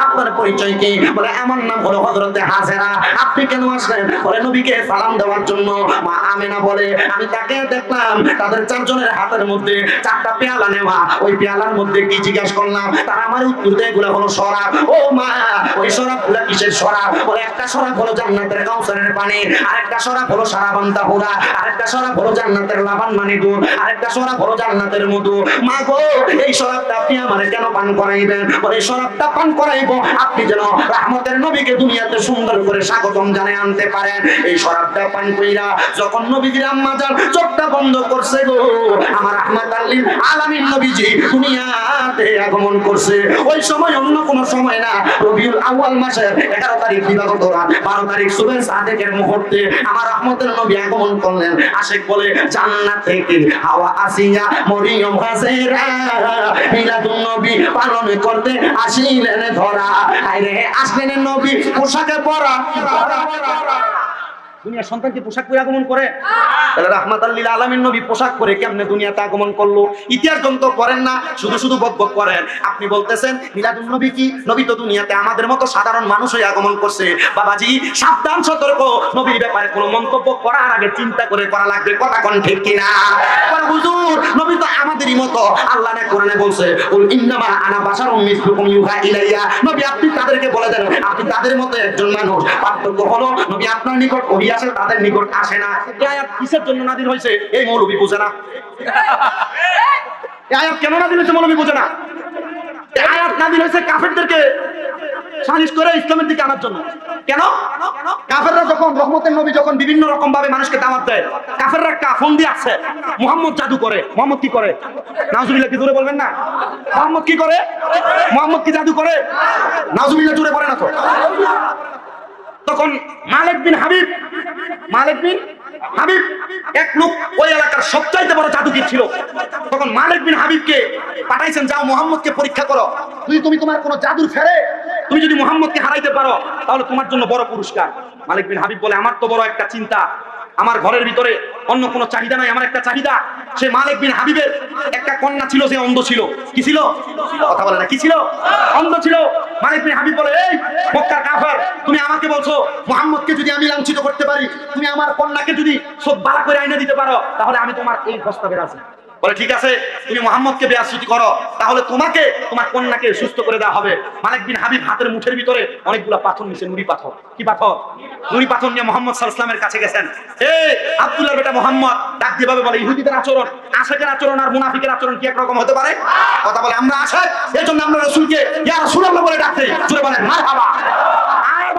আপনার পরিচয় কি? বলে আমার নাম হলো হযরতে হাজেরা। আপনি কেন আসলেন? বলে নবীকে সালাম দেওয়ার জন্য। মা আমেনা বলে আমি তাকে দেখলাম তাদের 4 জনের হাতের মধ্যে 4টা পেয়ালা নেওয়া। ওই পেয়ালার মধ্যে কি জিজ্ঞাসা করলাম, তারা আমার উত্তর দেয় এগুলো হলো শরাব। ও মা, ওই শরাবগুলো কিসের শরাব? বলে একটা শরাব হলো জান্নাতের কাউসারের পানি, আরেকটা শরাব হলো সারাবান তাহুরা, আরেকটা শরাব হলো জান্নাতের লাবান মানে দুধ, আরেকটা শরাব হলো জান্নাতের মধু। মা গো, এই শরাবটা আপনি আমারে কেন পান করাইবেন? বলে শরাবটা পান করাইবো আপনি যেন রাহমতের নবীকে দুনিয়াতে সুন্দর করে স্বাগতম জানায় আনতে পারেন। এই শরাবটা পান কইরা যখন নবীজির আম্মা জান চোখটা বন্ধ করছে গো, আমার রাহমাতাল লিল আলামিন নবীজি দুনিয়াতে আগমন করছে। ওই সময় অন্য কোনো সময় না, রবিউল আউয়াল মাসের 11 তারিখ দিবাগত রাত 12 তারিখ সুবহ সাদেকের মুহূর্তে আমার রাহমতের নবী আগমন করলেন। আশিক বলে জান্নাত থেকে হাওয়া আসিয়া মরিয়ম হাজেরা মিলাদুন নবী পালন করতে আসিলেন ধরা। আইরে আসলেন নবী পোশাকে পরা। দুনিয়ার সন্তান কি পোশাক পরে আগমন করে? তাহলে রাহমাতাল লিল আলামিন নবী পোশাক পরে কেমনে দুনিয়াতে আগমন করলো? ইতিহাস গ্রন্থ পড়েন না, শুধু শুধু বকবক করেন। আপনি বলতেছেন মিলাদুন নবী কি? নবী তো দুনিয়াতে আমাদের মতো সাধারণ মানুষ হয়ে আগমন করছে। বাবাজি সাবধান, সতর্ক, নবীর ব্যাপারে কোনো মন্তব্য করার আগে চিন্তা করে করা লাগবে। কথা কোন ঠিক কিনা? হুজুর নবী তো আমাদেরই মতো, আল্লাহ না কোরআনে বলছে কুল ইন্নামা আনা বাশারুম মিসলুকুম ইউহা ইলাইয়া। নবী আপনি তাদেরকে বলে দেন আপনি তাদের মতো একজন মানুষ। পার্থক্য হলো নবী আপনার নিকট ওহী আসে, তাদের নিকট আসে না। এই আয়াত কিসের জন্য নাযিল হয়েছে এই মৌলবী বুঝে না। এই আয়াত কেন নাযিল হয়েছে মৌলবী বুঝে না। এই আয়াত নাযিল হয়েছে কাফেরদেরকে সালিশ করে ইসলামের দিকে আনার জন্য। কেন? কাফেররা যখন রহমতের নবী যখন বিভিন্ন রকম ভাবে মানুষকে দাওয়াত দেয়, কাফেররা কাফন দিয়ে আসছে মুহাম্মদ জাদু করে। মুহাম্মদ কি করে? নাউজুবিল্লাহ, কি জোরে বলবেন না? মুহাম্মদ কি করে? মুহাম্মদ কি জাদু করে? নাউজুবিল্লাহ, জোরে বলে না তো। তখন মালিক বিন হাবিব এক লোক ওই এলাকার সবচাইতে বড় জাদুকর ছিল। তখন মালিক বিন হাবিবকে পাঠাইছেন, যাও মুহাম্মদকে পরীক্ষা করো, তুমি তোমার কোন জাদুর ফেরে তুমি যদি মুহাম্মদকে হারাইতে পারো তাহলে তোমার জন্য বড় পুরস্কার। মালিক বিন হাবিব বলে আমার তো বড় একটা চিন্তা, আমার ঘরের ভিতরে অন্য কোনো চাহিদা নাই, আমার একটা চাহিদা। সে মালিক বিন হাবিবের একটা কন্যা ছিল, যে অন্ধ ছিল। কি ছিল? কথা বলে না, কি ছিল? অন্ধ ছিল। মালিক বিন হাবিব বলে, এই মক্কার কাফের, তুমি আমাকে বলছো মুহাম্মদকে যদি আমি লাঞ্ছিত করতে পারি, তুমি আমার কন্যাকে যদি সব বালা করে আইনা দিতে পারো, তাহলে আমি তোমার এই প্রস্তাবে রাজি। বলে ঠিক আছে, তুমি মুহাম্মদকে বেয়াসুতি করো, তাহলে তোমাকে তোমার কন্যাকে সুস্থ করে দেওয়া হবে। মালিক বিন হাবিব হাতের মুঠের ভিতরে অনেকগুলো পাথর নিছে, নুড়ি পাথর। কি পাথর? নুড়ি পাথর নিয়ে মুহাম্মদ সাল্লাল্লাহু আলাইহি ওয়াসাল্লামের কাছে গেছেন। এই আব্দুল্লাহর বেটা মুহাম্মদ, ডাক দিয়ে বলে, ইহুদিদের আচরণ, আশিকের আচরণ আর মুনাফিকের আচরণ কি একরকম হতে পারে? কথা বলে, আমরা আশিক, এজন্য আমরা রাসূলকে ইয়া রাসূলুল্লাহ বলে ডাকতে। জোরে বলেন মারহাবা।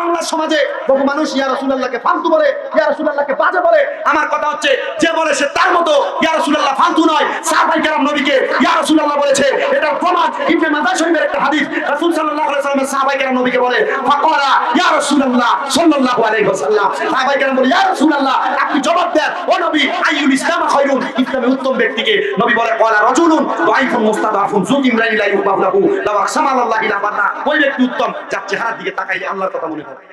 বাংলা সমাজে বহু মানুষ ইয়া রাসূলুল্লাহকে ফালতু বলে, ইয়া রাসূলুল্লাহকে বাজে বলে। আমার কথা হচ্ছে, যে বলে সে তার মতো ইয়া রাসূলুল্লাহ ফালতু নয়। সাহাবায়ে কেরাম নবীকে ইয়া রাসূলুল্লাহ বলেছে, এটা প্রমাণ। ইবনে মাজাহ শরীফের একটা হাদিস, রাসূল সাল্লাল্লাহু আলাইহি ওয়াসাল্লাম সাহাবায়ে কেরাম নবীকে বলে, ফাকারা ইয়া রাসূলুল্লাহ সাল্লাল্লাহু আলাইহি ওয়াসাল্লাম। সাহাবায়ে কেরাম বলে, ইয়া রাসূলুল্লাহ, আপনি জবাব দেন, ও নবী, আইয়ুল ইসলাম খায়রুন, ইসলামে উত্তম ব্যক্তিকে। নবী বলে, ক্বালা রাজুলুন দাঈফুন মুস্তাদাফুন যু ইমরাইন লা ইউবাহু লাউ আকসামা আলাল্লাহি লা বাররা। ওই ব্যক্তি উত্তম যার চেহারার দিকে তাকাইলে আল্লাহর কথা মনে পড়ে।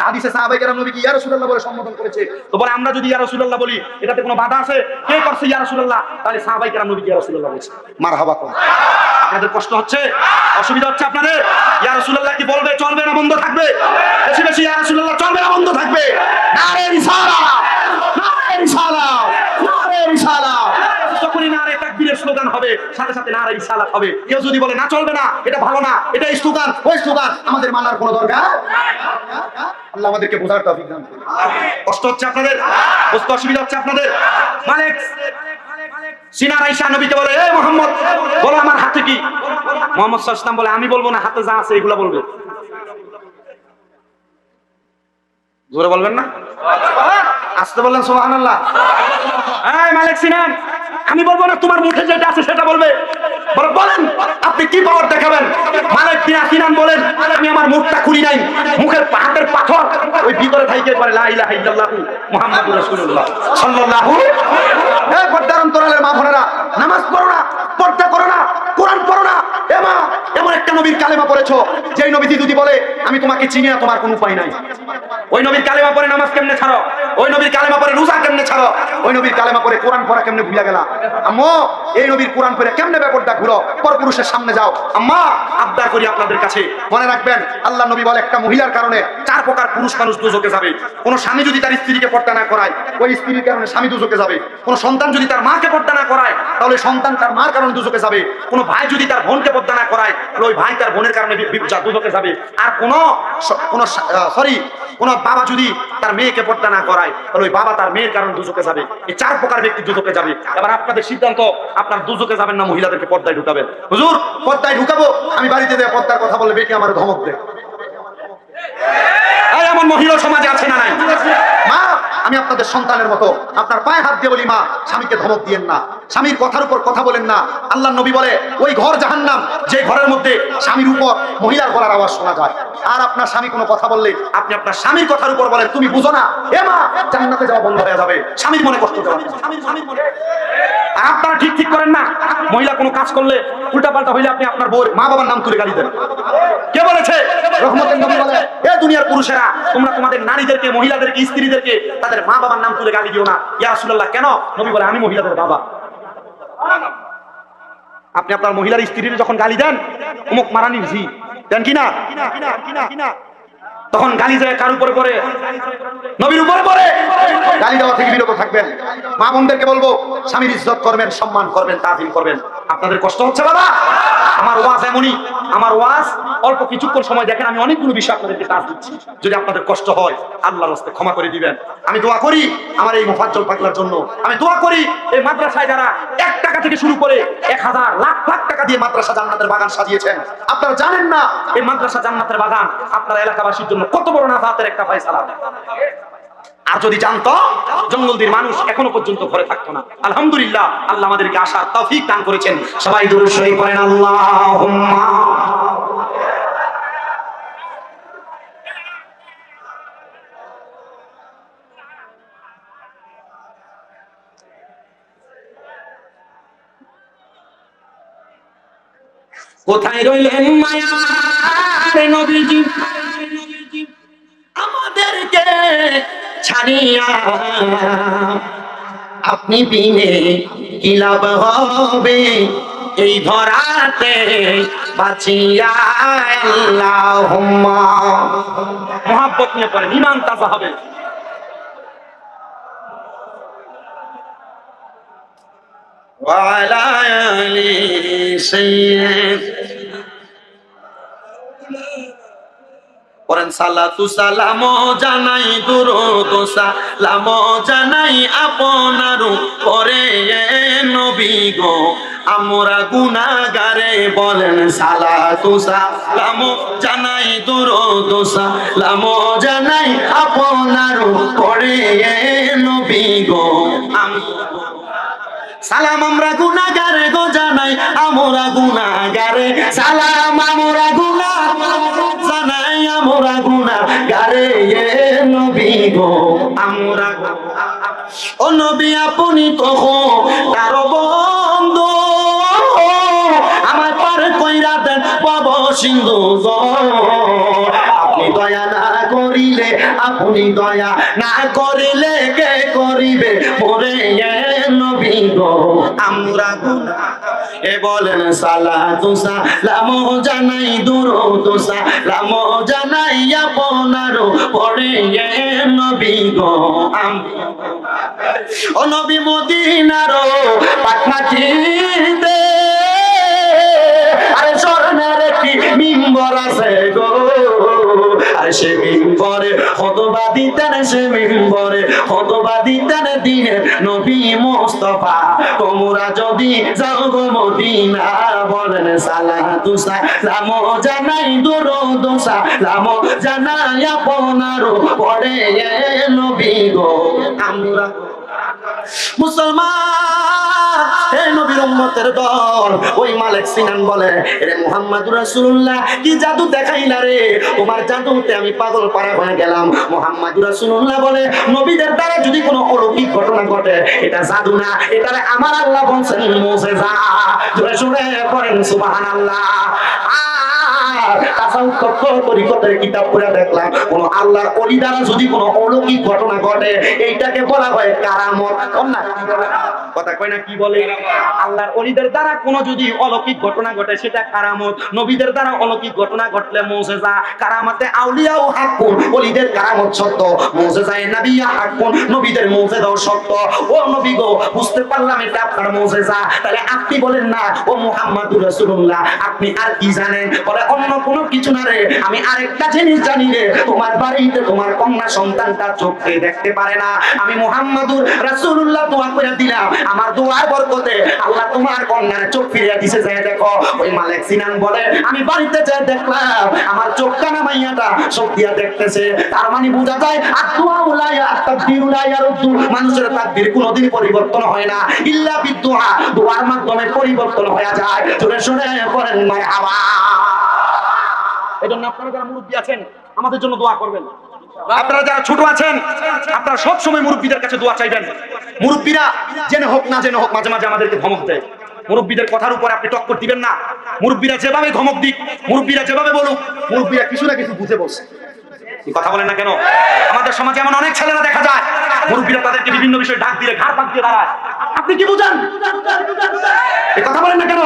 হাদিসে সাহাবায়ে কেরাম নবীকে ইয়া রাসূলুল্লাহ বলে সম্বোধন করেছে। তো বলে, আমরা যদি ইয়া রাসূলুল্লাহ বলি, এটাতে কোনো বাধা আছে? কে করছে ইয়া রাসূলুল্লাহ? তাহলে সাহাবায়ে কেরাম নবীকে ইয়া রাসূলুল্লাহ বলছে। মারহাবা কোন? আপনাদের কষ্ট হচ্ছে, অসুবিধা হচ্ছে আপনাদের? ইয়া রাসূলুল্লাহ কি বলবে, চলবে না বন্ধ থাকবে? বেশি বেশি ইয়া রাসূলুল্লাহ চলবে না বন্ধ থাকবে? নারে রিসালাত, নারে রিসালাত, নারে রিসালাত। যখনই নারে তাকবীরের স্লোগান হবে, সাথে সাথে নারে রিসালাত হবে। কেউ যদি বলে না চলবে না, এটা ভালো না, এটা স্লোগান, ওই স্লোগান, আমাদের মানার কোনো দরকার। আল্লাহ আমাদেরকে বোঝার তৌফিক দান করুন। কষ্ট হচ্ছে আপনাদের, বুঝতে অসুবিধা হচ্ছে আপনাদের? মালিক সিনার আয়েশা নবীকে বলে, এই মুহাম্মদ, বলো আমার হাতে কি? মুহাম্মদ সাল্লাল্লাহু আলাইহি ওয়াসাল্লাম বলে, আমি বলবো না, হাতে যা আছে এগুলা বলবে। জোরে বলবেন না? আসতে বললেন সুবহানাল্লাহ। এই মালিক সিনান, আমি বলবো না, তোমার মুখে যেটা আছে সেটা বলবে। বলেন আপনি কি পাওয়ার দেখাবেন? মালিক সিনান বলেন, আমি আমার মুখটা খুলি নাই, মুখের হাতের পাথর ওই ভিতরে থাইকে পারে লা ইলাহা ইল্লাল্লাহু মুহাম্মাদুর রাসূলুল্লাহ সাল্লাল্লাহু। এই পর্দার অন্তরালের মা বোনেরা, নামাজ পড়ো না, পর্দা করো না, কোরআন পড়ো না। এ মা, এমন একটা নবীর কালেমা পড়েছো, যেই নবীজি যদি বলে আমি তোমাকে চিনি না, তোমার কোনো উপায় নাই। ওই নবীর কালেমা পড়ে নামাজ কেমনে ছাড়ো? ওই নবীর কালেমা পড়ে রোজা কেমনে ছাড়ো? ওই নবীর কালেমা পড়ে কোরআন পড়া কেমনে ভুলে গেলা? আম্মা, এই নবীর কোরআন পড়ে কেমনে ব্যাপারটা ঘুরো, পরপুরুষের সামনে যাও। আম্মা, আবদার করি আপনাদের কাছে, মনে রাখবেন, আল্লাহ নবী বলে, একটা মহিলার কারণে 4 প্রকার পুরুষ মানুষ দোজখে যাবে। কোন স্বামী যদি তার স্ত্রীকে পর্দা না করায়, ওই স্ত্রীর কারণে স্বামী দোজখে যাবে। কোন সন্তান যদি তার মাকে পর্দা না করায়, তাহলে সন্তান তার মার কারণে দোজখে যাবে। কোন ভাই যদি তার বোনকে পর্দা না করায়, তাহলে ওই ভাই তার বোনের কারণে দোজখে যাবে। আর কোন বাবা যদি তার মেয়েকে পর্দা না করায়, তাহলে ওই বাবা তার মেয়ের কারণে দোজখে যাবে। এই 4 প্রকার ব্যক্তি দোজখে যাবে। এবার আপনাদের সিদ্ধান্ত, আপনার দোজখে যাবেন না মহিলাদেরকে পর্দায় ঢুকাবেন? হুজুর, পর্দায় ঢুকাবো, আমি বাড়িতে দেয় পর্দার কথা বলে বেটি আমার ধমক দেয়। এমন মহিলা সমাজে আছে না নাই? মা, আমি আপনাদের সন্তানের মতো আপনার পায়ে হাত দিয়ে বলি, মা, স্বামীকে ধমক দিয়েন না, স্বামীর কথার উপর কথা বলেন না। আল্লাহ নবী বলে, ওই ঘর জাহান্নাম, যে ঘরের মধ্যে স্বামীর উপর মহিলার গলার আওয়াজ শোনা যায়। আর আপনার স্বামী কোনো কথা বললে আপনি আপনার স্বামীর কথার উপর বলেন, তুমি বুঝো না, এ মা, জান্নাতে যাওয়া বন্ধ হয়ে যাবে। স্বামীর মনে কষ্ট দেওয়া, আর আপনারা ঠিক ঠিক করেন না। মহিলা কোনো কাজ করলে উল্টাপাল্টা হইলে আপনি আপনার বউর মা বাবার নাম তুলে গালি দেন। কে বলেছে? রহমতের নবী বলে, এ দুনিয়ার পুরুষেরা, তোমরা তোমাদের নারীদেরকে, মহিলাদেরকে, স্ত্রীদেরকে তাদের মা বাবার নাম তুলে গালি দিও না। ইয়া রাসূলুল্লাহ, কেন? নবী বলে, আমি মহিলাদের বাবা। আপনি আপনার মহিলার স্ত্রীর যখন গালি দেন, অমুক মারানির ঝি দেন কিনা, তখন গালি যায় কার উপরে পড়ে? নবীর উপরে পড়ে। গালি দেওয়া থেকে বিরত থাকবেন। মা বোনদেরকে বলবো, স্বামীর ইজ্জত করবেন, সম্মান করবেন, তাজিম করবেন। আপনাদের কষ্ট হচ্ছে বাবা? আমার ওয়াজ এমনই, আমার ওয়াজ অল্প কিছুক্ষণ সময় দেখেন, আমি অনেকগুলো বিষয় আপনাদেরকে কাজ দিচ্ছি। যদি আপনাদের কষ্ট হয়, আল্লাহর রাস্তায় ক্ষমা করে দিবেন। আমি দোয়া করি আমার এই মুফাজ্জল পাগলার জন্য। আমি দোয়া করি এই মাদ্রাসায় যারা 1 টাকা থেকে শুরু করে 1000 লাখ লাখ টাকা দিয়ে মাদ্রাসা জান্নাতের বাগান সাজিয়েছেন, আপনারা জানেন না এই মাদ্রাসা জান্নাতের বাগান আপনার এলাকাবাসীর জন্য কত বড় নাজাতের একটা ফয়সালা। আর যদি জানতো, জঙ্গলদের মানুষ এখনো পর্যন্ত ঘরে থাকতো না। আলহামদুলিল্লাহ, আল্লাহ আমাদেরকে আসার তৌফিক দান করেছেন। সবাই দুরূদ শরীফ পড়েন, আল্লাহুম্মা। কোথায় রইলেন মায়ার নবীজি, আমাদেরকে ছাড় জানিয়া আপনি বিনে কি লাভ হবে এই ধরাতে বাঁচিয়া আল্লাহুম্মা। মুহাব্বত নিয়ে পড়েন, ঈমান তাজা হবে। ওয়া আলা আলি সাইয়্যিদ পড়েন সালাতু সালাম জানাই দুরূদ সালাম জানাই আপনার উপরে নবী গো আমরা গুনাহগারে বলেন সালাতু সালাম জানাই দুরূদ সালাম জানাই আপনার উপরে নবী গো সালাম আমরা গুনাহগারে গো জানাই আমরা গুনাহগারে সালাম আমরা গুনাহগারে জানাই আমরা গুনাহগারে নবী গো আমরা ও নবী আপনি তো তার বন্ধু আমার পার কইরা দেন পাব সিন্ধু গো আপনি দয়া না করিলে আপনি দয়া না করিলে কে করিবে মোরে নবী গো আমরা এ বলেন সালাতু সালাম জানাই দুরূদ সালাম জানাই আপনার পরে নবী গো ও নবী মদিনার পাটনাটিতে আরে স্বর্ণের একটি মিম্বর আছে গো আর সে মিম্বরে খুতবা দিতেন সে মিম্বরে খুতবা দিতেন দিনের নবী মুস্তাফা তোমরা যদি যাও গো মদিনা বলেন সালাতু সালাম জানাই দুরূদ সালাম জানাই আপনার পরে নবী গো আমরা মুসলমান হে নবীর উম্মতের দল ওই মালিক সিনান বলে রে মুহাম্মদুর রাসূলুল্লাহ কি জাদু দেখাইলা রে তোমার জাদুতে আমি পাগল পারা হয়ে গেলাম মুহাম্মদুর রাসূলুল্লাহ বলে নবীদের দ্বারা যদি কোনো অলৌকিক ঘটনা ঘটে এটা জাদু না এটা আমার আল্লাহ বলেন মুজিজা জোরে জোরে পড়েন সুবহানাল্লাহ তাসাউফ তরিকতের কিতাব পড়ে দেখলাম কোন আল্লাহর ওলি দ্বারা যদি কোনো অলৌকিক ঘটনা ঘটে এইটাকে বলা হয় কারামত। কথা কয় না কি বলে আল্লাহর ওলিদের দ্বারা কোনো যদি অলৌকিক ঘটনা ঘটে সেটা কারামত, নবীদের দ্বারা অলৌকিক ঘটনা ঘটলে মুজিজা। কারামতে আউলিয়া ও হাক্কুন, ওলিদের কারামত সত্য, মুজিজায়ে নবিয়্যা হাক্কুন, নবীদের মুজিজাও সত্য। ও নবী গো বুঝতে পারলাম এটা আপনার মুজিজা, তাহলে আপনি বলেন না ও মুহাম্মদুর রাসূলুল্লাহ আপনি আর কি জানেন? বলে অন্য কোনো কিছু না রে, আমি আরেকটা জিনিস জানি রে, তোমার বাড়িতে তোমার কন্যা সন্তানটা চোখে দেখতে পারে না, আমি মুহাম্মদুর রাসূলুল্লাহ দোয়া করে দিলাম আমার দোয়ার বরকতে আল্লাহ তোমার কন্যার চোখ ফিরিয়ে দিছে। যায় দেখো ওই মালিক সিনান বলে আমি বাড়িতে যাই দেখলাম আমার চোখটা না মাইয়াটা চোখ দিয়া দেখতেছে। তার মানে বোঝা যায় আদুয়া উলাইয়া তাকদিরুলা ইয়ারুদু, মানুষের তাকদীর কোনোদিন পরিবর্তন হয় না ইল্লা বিদুআ, দোয়ার মাধ্যমে পরিবর্তন হয়ে যায়। জোরে জোরে পড়েন মারহাবা। এজন্য আপনারা যারা মুরব্বি আছেন আমাদের জন্য দোয়া করবেন, আপনারা যারা ছোট আছেন আপনারা সব সময় মুরব্বিদের কাছে দোয়া চাইবেন। মুরব্বিরা জেনে হোক না জেনে হোক মাঝে মাঝে আমাদেরকে ধমক দেয়, মুরব্বিদের কথার উপরে আপনি টক্কর দিবেন না। মুরব্বিরা যেভাবে ধমক দিক, মুরব্বিরা যেভাবে বলুক, মুরব্বিরা কিছু না কিছু বুঝে বসে। কথা বলেন না কেন? আমাদের সমাজে এমন অনেক ছেলেরা দেখা যায় মুরব্বিরা তাদেরকে বিভিন্ন বিষয়ে ডাক দিলে ঘাড় পাক দিয়ে দাঁড়ায়। আপনি কি বুঝেন? এই কথা বলেন না কেন?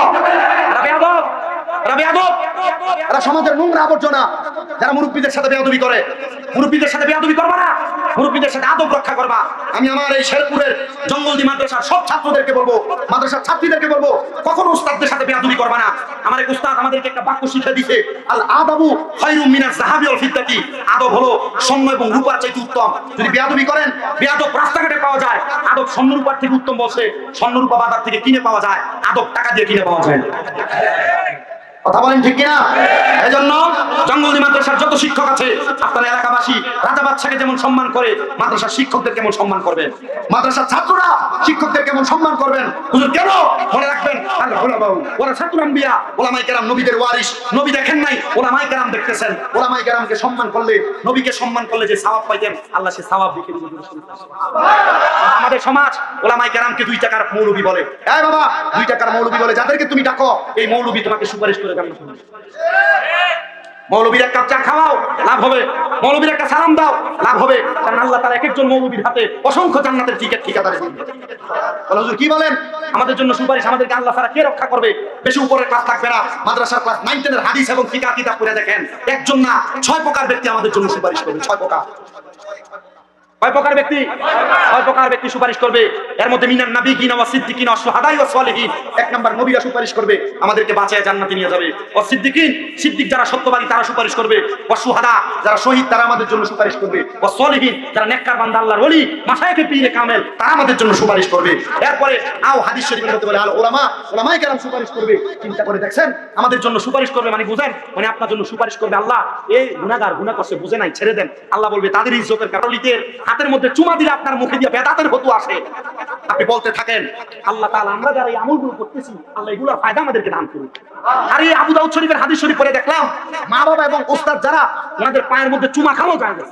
এরা সমাজের নোংরা আবর্জনা। যারা মুরব্বিদের সাথে বেয়াদবি করে, মুরব্বিদের সাথে বেয়াদবি করবা না, মুরব্বিদের সাথে আদব রক্ষা করবা। আমি আমার এই শেরপুরের জঙ্গলদি মাদ্রাসার সব ছাত্রদেরকে বলবো, মাদ্রাসার ছাত্রীদেরকে বলবো, কখনো উস্তাদদের সাথে বেয়াদবি করবা না। আমার এক উস্তাদ আমাদেরকে একটা বাক্য শিক্ষা দিয়েছে, আল আদাবু খায়রুম মিনাজ যাহাবি ওয়াল ফিদ্দাতি, আদব হলো স্বর্ণ এবং রূপার চাইতে উত্তম। যদি বেয়াদবি করেন, বেয়াদব রাস্তাঘাটে পাওয়া যায়, আদব স্বর্ণ রূপার থেকে উত্তম। বলছে স্বর্ণ রূপা বাজার থেকে কিনে পাওয়া যায়, আদব টাকা দিয়ে কিনে পাওয়া যায়। কথা বলেন ঠিক কিনা? এই জন্য জঙ্গলদি মাদ্রাসার যত শিক্ষক আছে আপনারা এলাকাবাসী রাজা বাদশাকে যেমন সম্মান করে মাদ্রাসার শিক্ষকদের কেমন সম্মান করবেন, মাদ্রাসার ছাত্ররা শিক্ষকদের কেমন সম্মান করবেন। হুজুর কেন? মনে রাখবেন আল উলামা ওয়ারাসাতুল আম্বিয়া, ওলামায়ে কেরাম নবীদের ওয়ারিস। নবী দেখেন নাই, ওলামায়ে কেরাম দেখতেছেন। ওলামায়ে কেরামকে সম্মান করলে, নবীকে সম্মান করলে যে সওয়াব পাইতেন আল্লাহ সে সওয়াব লিখে দিবেন। আমাদের সমাজ ওলামায়ে কেরামকে 2 টাকার মৌলবি বলে। এই বাবা 2 টাকার মৌলবি বলে, যাদেরকে তুমি ডাকো এই মৌলবি তোমাকে সুপারিশ করে দেন। মৌলবীর এক কাপ চা খাওয়াও, লাভ হবে। মৌলবীর একটা সালাম দাও, লাভ হবে। কারণ আল্লাহ তাআলা এক একজন মৌলবীর হাতে অসংখ্য জান্নাতের টিকিট ঠিকাদারে দিবেন। বলে হুজুর কি বলেন? আমাদের জন্য সুপারিশ আমাদেরকে আল্লাহ তাআলা কে রক্ষা করবে? বেশি উপরের ক্লাস থাকবে না, মাদ্রাসার ক্লাস 9 10 এর হাদিস এবং ফিকহ কিতাব পড়ে দেখেন, একজন না 6 প্রকার ব্যক্তি আমাদের জন্য সুপারিশ করবে। 6 প্রকার। কয় প্রকার ব্যক্তি? 6 প্রকার ব্যক্তি সুপারিশ করবে। এর মধ্যে মিনান নাবিয়িনা ওয়াস সিদ্দিকিনা ওয়াস শুহাদাই ওয়াস সালিহিন। এক নাম্বার নবীরা সুপারিশ করবে, আমাদেরকে বাঁচায় জান্নাতে নিয়ে যাবে। ওয়াস সিদ্দিকিন, সিদ্দিক যারা সত্যবাদী তারা সুপারিশ করবে। ওয়াস শুহাদা, যারা শহীদ তারা আমাদের জন্য সুপারিশ করবে। ওয়াস সালিহিন, যারা নেককার বান্দা আল্লাহর ওলি মাশায়েখে পীরে কামেল তারা আমাদের জন্য সুপারিশ করবে। এরপরে আও হাদিস শরীফের মধ্যে বলে আল উলামা, উলামায়ে কেরাম সুপারিশ করবে। চিন্তা করে দেখছেন, আমাদের জন্য সুপারিশ করবে মানে বুঝেন, মানে আপনার জন্য সুপারিশ করবে আল্লাহ। এই গুনাহগার গুনাহ করছে বুঝে নাই, ছেড়ে দেন। আল্লাহ বলবে তাদের ইজ্জতের কারণিতের হাতের মধ্যে চুমা দিলে আপনার মুখে দিয়ে বেদাতের ফতোয়া আসে, আপনি বলতে থাকেন আল্লাহ তাআলা আমরা যারা এই আমলগুলো করতেছি আল্লাহ এগুলোর ফায়দা আমাদেরকে দান করুন। আর এই আবু দাউদ শরীফের হাদিস শরীফ পড়ে দেখলাম, মা বাবা এবং ওস্তাদ যারা ওনাদের পায়ের মধ্যে চুমা খাওয়া যায় না।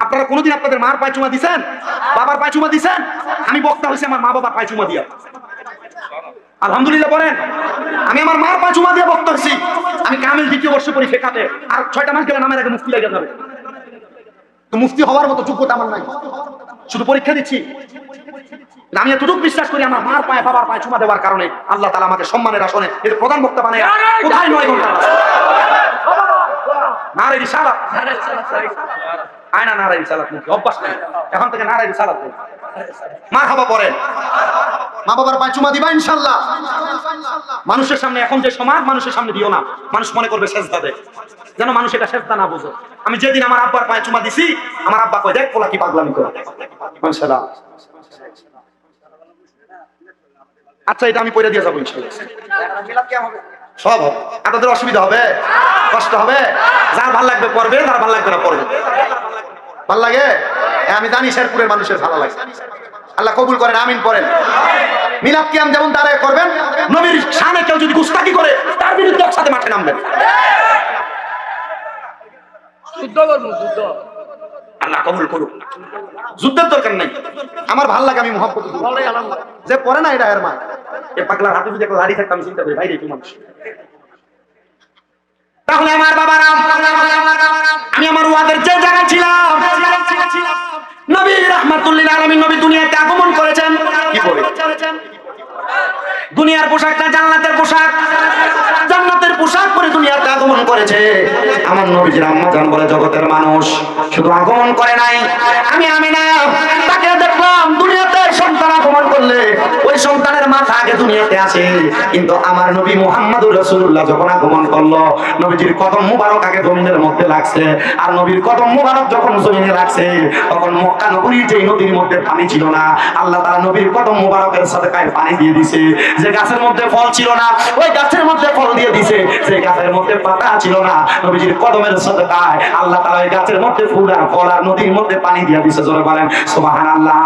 আপনারা কোনোদিন আপনাদের মার পায়ে চুমা দিবেন? বাবার পায়ে চুমা দিবেন? আমি বক্তা হইছি আমার মা বাবার পায়ে চুমা দিয়া, আলহামদুলিল্লাহ বলেন। আমি আমার মার পায়ে চুমা দিয়ে বক্তা হইছি। আমি কামিল দ্বিতীয় বর্ষে পড়ি ফিকাতে, আর 6টা মাস গেলে নামের আগে মুফতি লেগে যাবে। তো মুফতি হওয়ার মতো যোগ্যতা আমার নাই, শুধু পরীক্ষা দিচ্ছি। আমি এতটুকু বিশ্বাস করি আমার মার পায়ে বাবার পায়ে চুমা দেওয়ার কারণে আল্লাহ তাআলা আমাকে সম্মানের আসনে এর প্রধান বক্তা বানায় কোথায় 9 ঘন্টা নারে রিসালাত আয়না নারে রিসালাত মুখে অভ্যাস নাই, এখন থেকে নারে রিসালাত মারহাবা পড়েন। মা বাবার পায়ে চুমা দিবা ইনশাআল্লাহ। মানুষের সামনে এখন যে সমাজ, মানুষের সামনে দিও না, মানুষ মনে করবে সেজদা দেয়, যেন মানুষ এটা সেজদা না বুঝে। আমি যেদিন আমার আব্বার পায়ে চুমা দিছি, আমার আব্বা কয় দেখ পোলা কি পাগলামি করে। মাশাআল্লাহ। আচ্ছা এটা আমি পয়রা দিয়ে যাবো ইনশাআল্লাহ। মিলাদ কেমন হবে? সব হবে। আপনাদের অসুবিধা হবে, কষ্ট হবে? যার ভালো লাগবে পড়বে, যার ভালো লাগবে না পড়বে। ভালো লাগে? আমি জানি শেরপুরের মানুষের ভালো লাগে। আল্লাহ কবুল করেন, আমিন পড়েন। মিলাদ কিয়াম যেমন দাঁড়ায় করবেন, নবীর শানে কেউ যদি গুস্তাকি করে তার বিরুদ্ধে একসাথে মাঠে নামবেন। যুদ্ধ করব, যুদ্ধ। আল্লাহ কবুল করুন। যুদ্ধের দরকার নাই, আমার ভালো লাগে, আমি মুহাব্বত করি। যে পড়ে না এটা এর মা, এই পাগলার হাতে যদি একটা লাড়ি থাকতো আমি চিন্তা করি ভাই রে কি মানুষ। তাহলে আমার বাবারা, আমি আমার ওয়াদের যে জায়গায় ছিলাম, নবী রাহমাতুল লিল আলামিন নবী দুনিয়াতে আগমন করেছেন কি পরে? দুনিয়ার পোশাকটা জান্নাতের পোশাক, জান্নাতের পোশাক পরে দুনিয়াতে আগমন করেছে। আমার নবীজির আম্মা জান বলে জগতের মানুষ শুধু আগমন করে নাই, আমি আমিনা তাকে দেখলাম দুনিয়াতে সন্তান আগমন করলে ওই সন্তানের মাথা আগে দুনিয়াতে আসে। কিন্তু আমার নবী মুহাম্মদুর রাসূলুল্লাহ যখন আগমন করলো, নবীজির কদম মুবারক আগে জমিনের মধ্যে লাগছে। আর নবীর কদম মুবারক যখন জমিনে লাগছে, তখন মক্কা নগরীর যে নদীর মধ্যে পানি ছিল না, আল্লাহ তাআলা নবীর কদম মুবারকের সাদকায় পানি দিয়ে দিয়েছে। যে গাছের মধ্যে ফল ছিল না, ওই গাছের মধ্যে ফল দিয়ে দিয়েছে। যে গাছের মধ্যে পাতা ছিল না, নবীজির কদমের সাদকায় আল্লাহ তাআলা ওই গাছের মধ্যে ফুল আর ফল আর নদীর মধ্যে পানি দিয়ে দিয়েছে। জোরে বলেন সুবহানাল্লাহ।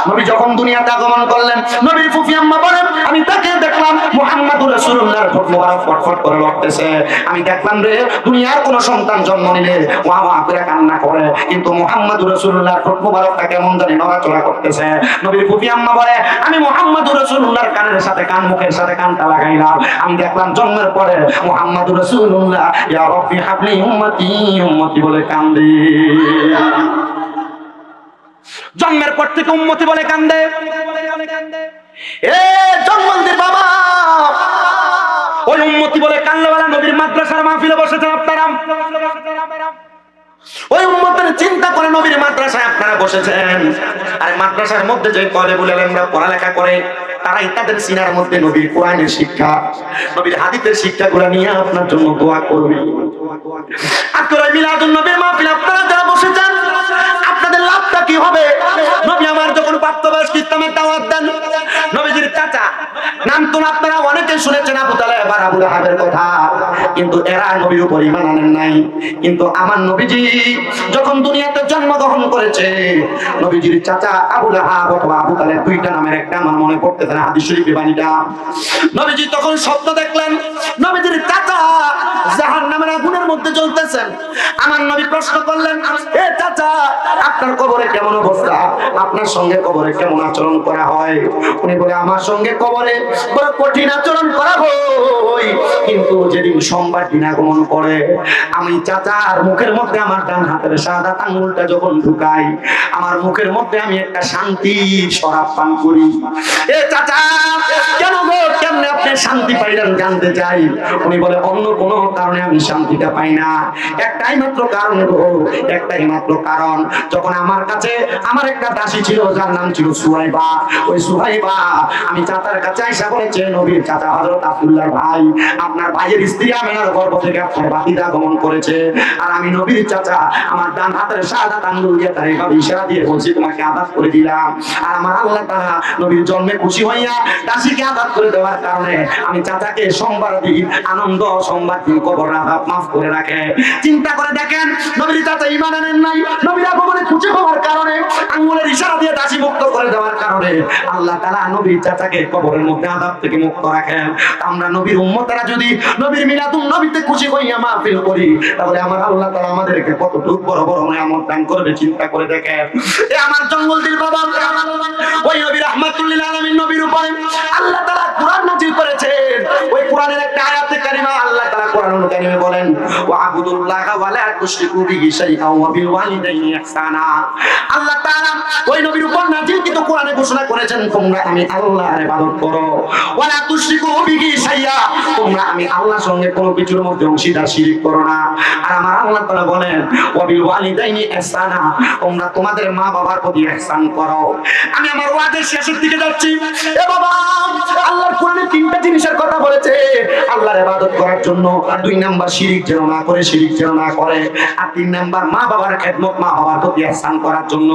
নবী যখন দুনিয়াতে আগমন করলেন, নবীর ফুফি আম্মা বলেন আমি তাকে দেখলাম মুহাম্মদুর রাসূলুল্লাহর ঠোঁট মোবারক ফটফট করে লড়তেছে। আমি দেখলাম রে দুনিয়ার কোন সন্তান জন্ম নিলে ওয়া ওয়া করে কান্না করে, কিন্তু মুহাম্মদুর রাসূলুল্লাহর ঠোঁট মোবারকটা কেমন জানি নড়াচড়া করতেছে। নবীর ফুফি আম্মা বলে আমি মুহাম্মদুর রাসূলুল্লাহর কানের সাথে কান, মুখের সাথে কানটা লাগাইলাম। আমি দেখলাম জন্মের পরে মুহাম্মদুর রাসূলুল্লাহ ইয়া রাব্বি হাবলি উম্মতি উম্মতি বলে কান্দে। জন্মের পর থেকে উম্মতি বলে কান্দে। এ জন্মন্দির বাবা, ওই উম্মতি বলে কান্নাওয়ালা নবীর মাদ্রাসার মাহফিলে বসেছেন আপনারা। ওই উম্মতের চিন্তা করে নবীর মাদ্রাসায় আপনারা বসেছেন। আর মাদ্রাসার মধ্যে যে তালেবুল ইলমরা পড়ালেখা করে, তারাই তাদের সিনার মধ্যে নবীর কোরআনের শিক্ষা, নবীর হাদিসের শিক্ষাগুলো নিয়ে আপনার জন্য দোয়া করবে। আজকের ওই মিলাদুন নবীর মাহফিলে আপনারা যারা বসেছেন, আপনাদের লাভটা কি হবে? নবী আমার যখন প্রাপ্তবয়স্ক ইসলামের দাওয়াত দেন, নবীজির চাচা নাম তো আপনারা অনেকে শুনেছেন আবু তালেব আর আবু লাহাবের কথা, কিন্তু এরা নবীর উপর ঈমান আনেন নাই। কিন্তু আমার নবীজি যখন দুনিয়াতে জন্মগ্রহণ করেছে, নবীজির চাচা আবু লাহাব অথবা আবু তালেব, দুইটা নামের একটা আমার মনে পড়তেছে না হাদিস শরীফের বাণীটা। নবীজি তখন স্বপ্ন দেখলেন, নবীজির চাচা জাহান্নামের আগুনের মধ্যে মধ্যে চলতেছেন। আমার নবী প্রশ্ন করলেন, এ চাচা আপনার কবরে কেমন অবস্থা, আপনার সঙ্গে কবরে কেমন আচরণ করা হয়? উনি বলে, আমার সঙ্গে কবরে বড় কঠিন আচরণ করা হয়, কিন্তু যেদিন সোমবার দিন আগমন করে আমি চাচার মুখের মধ্যে আমার ডান হাতের সাদা আঙ্গুলটা যখন ঢুকাই, আমার মুখের মধ্যে আমি একটা শান্তি শরাব পান করি। এ চাচা কেন গো, কেমনে আপনি শান্তি পাইলেন জানতে চাই। উনি বলে, অন্য কোনো কারণে আমি শান্তিটা পাই না, একটাই মাত্র কারণ গো, একটাই মাত্র কারণ। যখন আমার কাছে আমার একটা দাসী ছিল যার নাম ছিল সুহাইবা, ওই সুহাইবা আমি চাচার কাছে আইসা বলেছে, নবীর চাচা হযরত আব্দুল্লাহর ভাই, আপনার ভাইয়ের স্ত্রী আমেনার গর্ভ থেকে আপনার বাতিদা আগমন করেছে, আর আমি নবীর চাচা আমার ডান হাতের সাদা আঙ্গুল দিয়ে তার এইভাবে ইশারা দিয়ে বলছি তোমাকে আযাদ করে দিলাম। আর আমার আল্লাহ তাআলা নবীর জন্মে খুশি হইয়া দাসীকে আযাদ করে দেওয়ার কারণে আমি চাচাকে সোমবার দিন আনন্দ, সোমবার দিন কবর আযাব মাফ করে রাখে। চিন্তা করে দেখেন, নবীর চাচা ঈমান আনেন নাই, নবীর আগমনে খুশি হওয়ার কারণে আঙ্গুলের ইশারা দিয়ে দাসী মুক্ত করে দেওয়ার কারণে আল্লাহ তাআলা নবীর চাচাকে কবরের মধ্যে আযাব থেকে মুক্ত রাখেন। আমরা নবীর উম্মতেরা যদি নবীর মিলাদুন নবীতে খুশি হইয়া মাহফিল করি, তাহলে আমার আল্লাহ তাআলা আমাদেরকে কতটুকু বড় বড় নিয়ামত দান করবে চিন্তা করে দেখেন। এ আমার জঙ্গল দিল বাবা, ওই নবী রাহমাতুল লিল আলামিন নবীর উপরে আল্লাহ তাআলা কুরআন নাযিল করেছেন। ওই কোরআনের একটা আয়াতে কারিমা আল্লাহ তাআলা কোরআনুল কারিমে বলেন, ওয়া আবুদুল্লাহ ওয়া লা তুশরিকু বিহি শাইআন ওয়া বিল ওয়ালিদাইনি ইহসানা। আল্লাহ তাআলা ওই নবীর উপর নাযিলকৃত কোরআনে ঘোষণা করেছেন, তোমরা আমি আল্লাহর ইবাদত করো, ওয়া লা তুশরিকু বিহি শাইআ, তোমরা আমি আল্লাহর সঙ্গে কোনো কিছুর মধ্যে অংশীদার শিরক করো না। আর আমার আল্লাহ তাআলা বলেন, ওয়া বিল ওয়ালিদাইনি ইহসানা, তোমরা তোমাদের মা বাবার প্রতি ইহসান করো। আমি আমার ওয়াদের শেষের দিকে যাচ্ছি। এ বাবা, আল্লাহর কোরআনে তিনটা জিনিসের কথা বলেছে আল্লাহর ইবাদত করার জন্য। 2 নাম্বার শিরক যেন না করে, শিরক যেন না করে। আর 3 নাম্বার মা বাবার খেদমত, মা বাবার প্রতি ইহসান করার জন্য।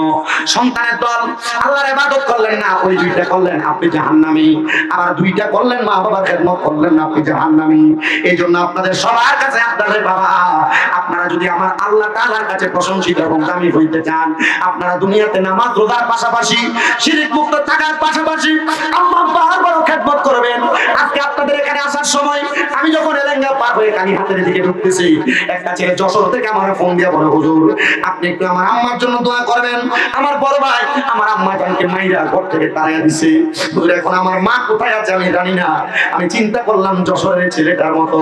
সন্তানের দল আল্লাহর ইবাদত করলেন না, ওই 2টা করলেন আপনি জাহান্নামী। আবার 2টা করলেন মা বাবার খেদমত করলেন না, আপনি জাহান্নামী। এইজন্য আপনাদের সবার কাছে আপনাদের বাবা, আপনারা যদি আমার আল্লাহ তাআলার কাছে প্রশংসিত এবং দামি হইতে চান, আপনারা দুনিয়াতে নামাজ রোজার পাশাপাশি শিরক মুক্ত থাকার পাশাপাশি আল্লাহ বারবার খেদমত করবেন। আজকে আপনাদের এখানে আসার সময় আমি যখন এলেঙ্গা পার হয়ে কালীহাটের দিকে ঢুকতেছি, একটা ছেলে যশোর থেকে আমার ফোন দিয়ে বলে, হুজুর আপনি একটু আমার আম্মার জন্য দোয়া করবেন। আমার বড় ভাই আমার আম্মা জানকে মাইরা ঘর থেকে তাড়িয়ে দিছে, হুজুর এখন আমার মা কোথায় আছে আমি জানি না। আমি চিন্তা করলাম যশোরের ছেলেটার মতো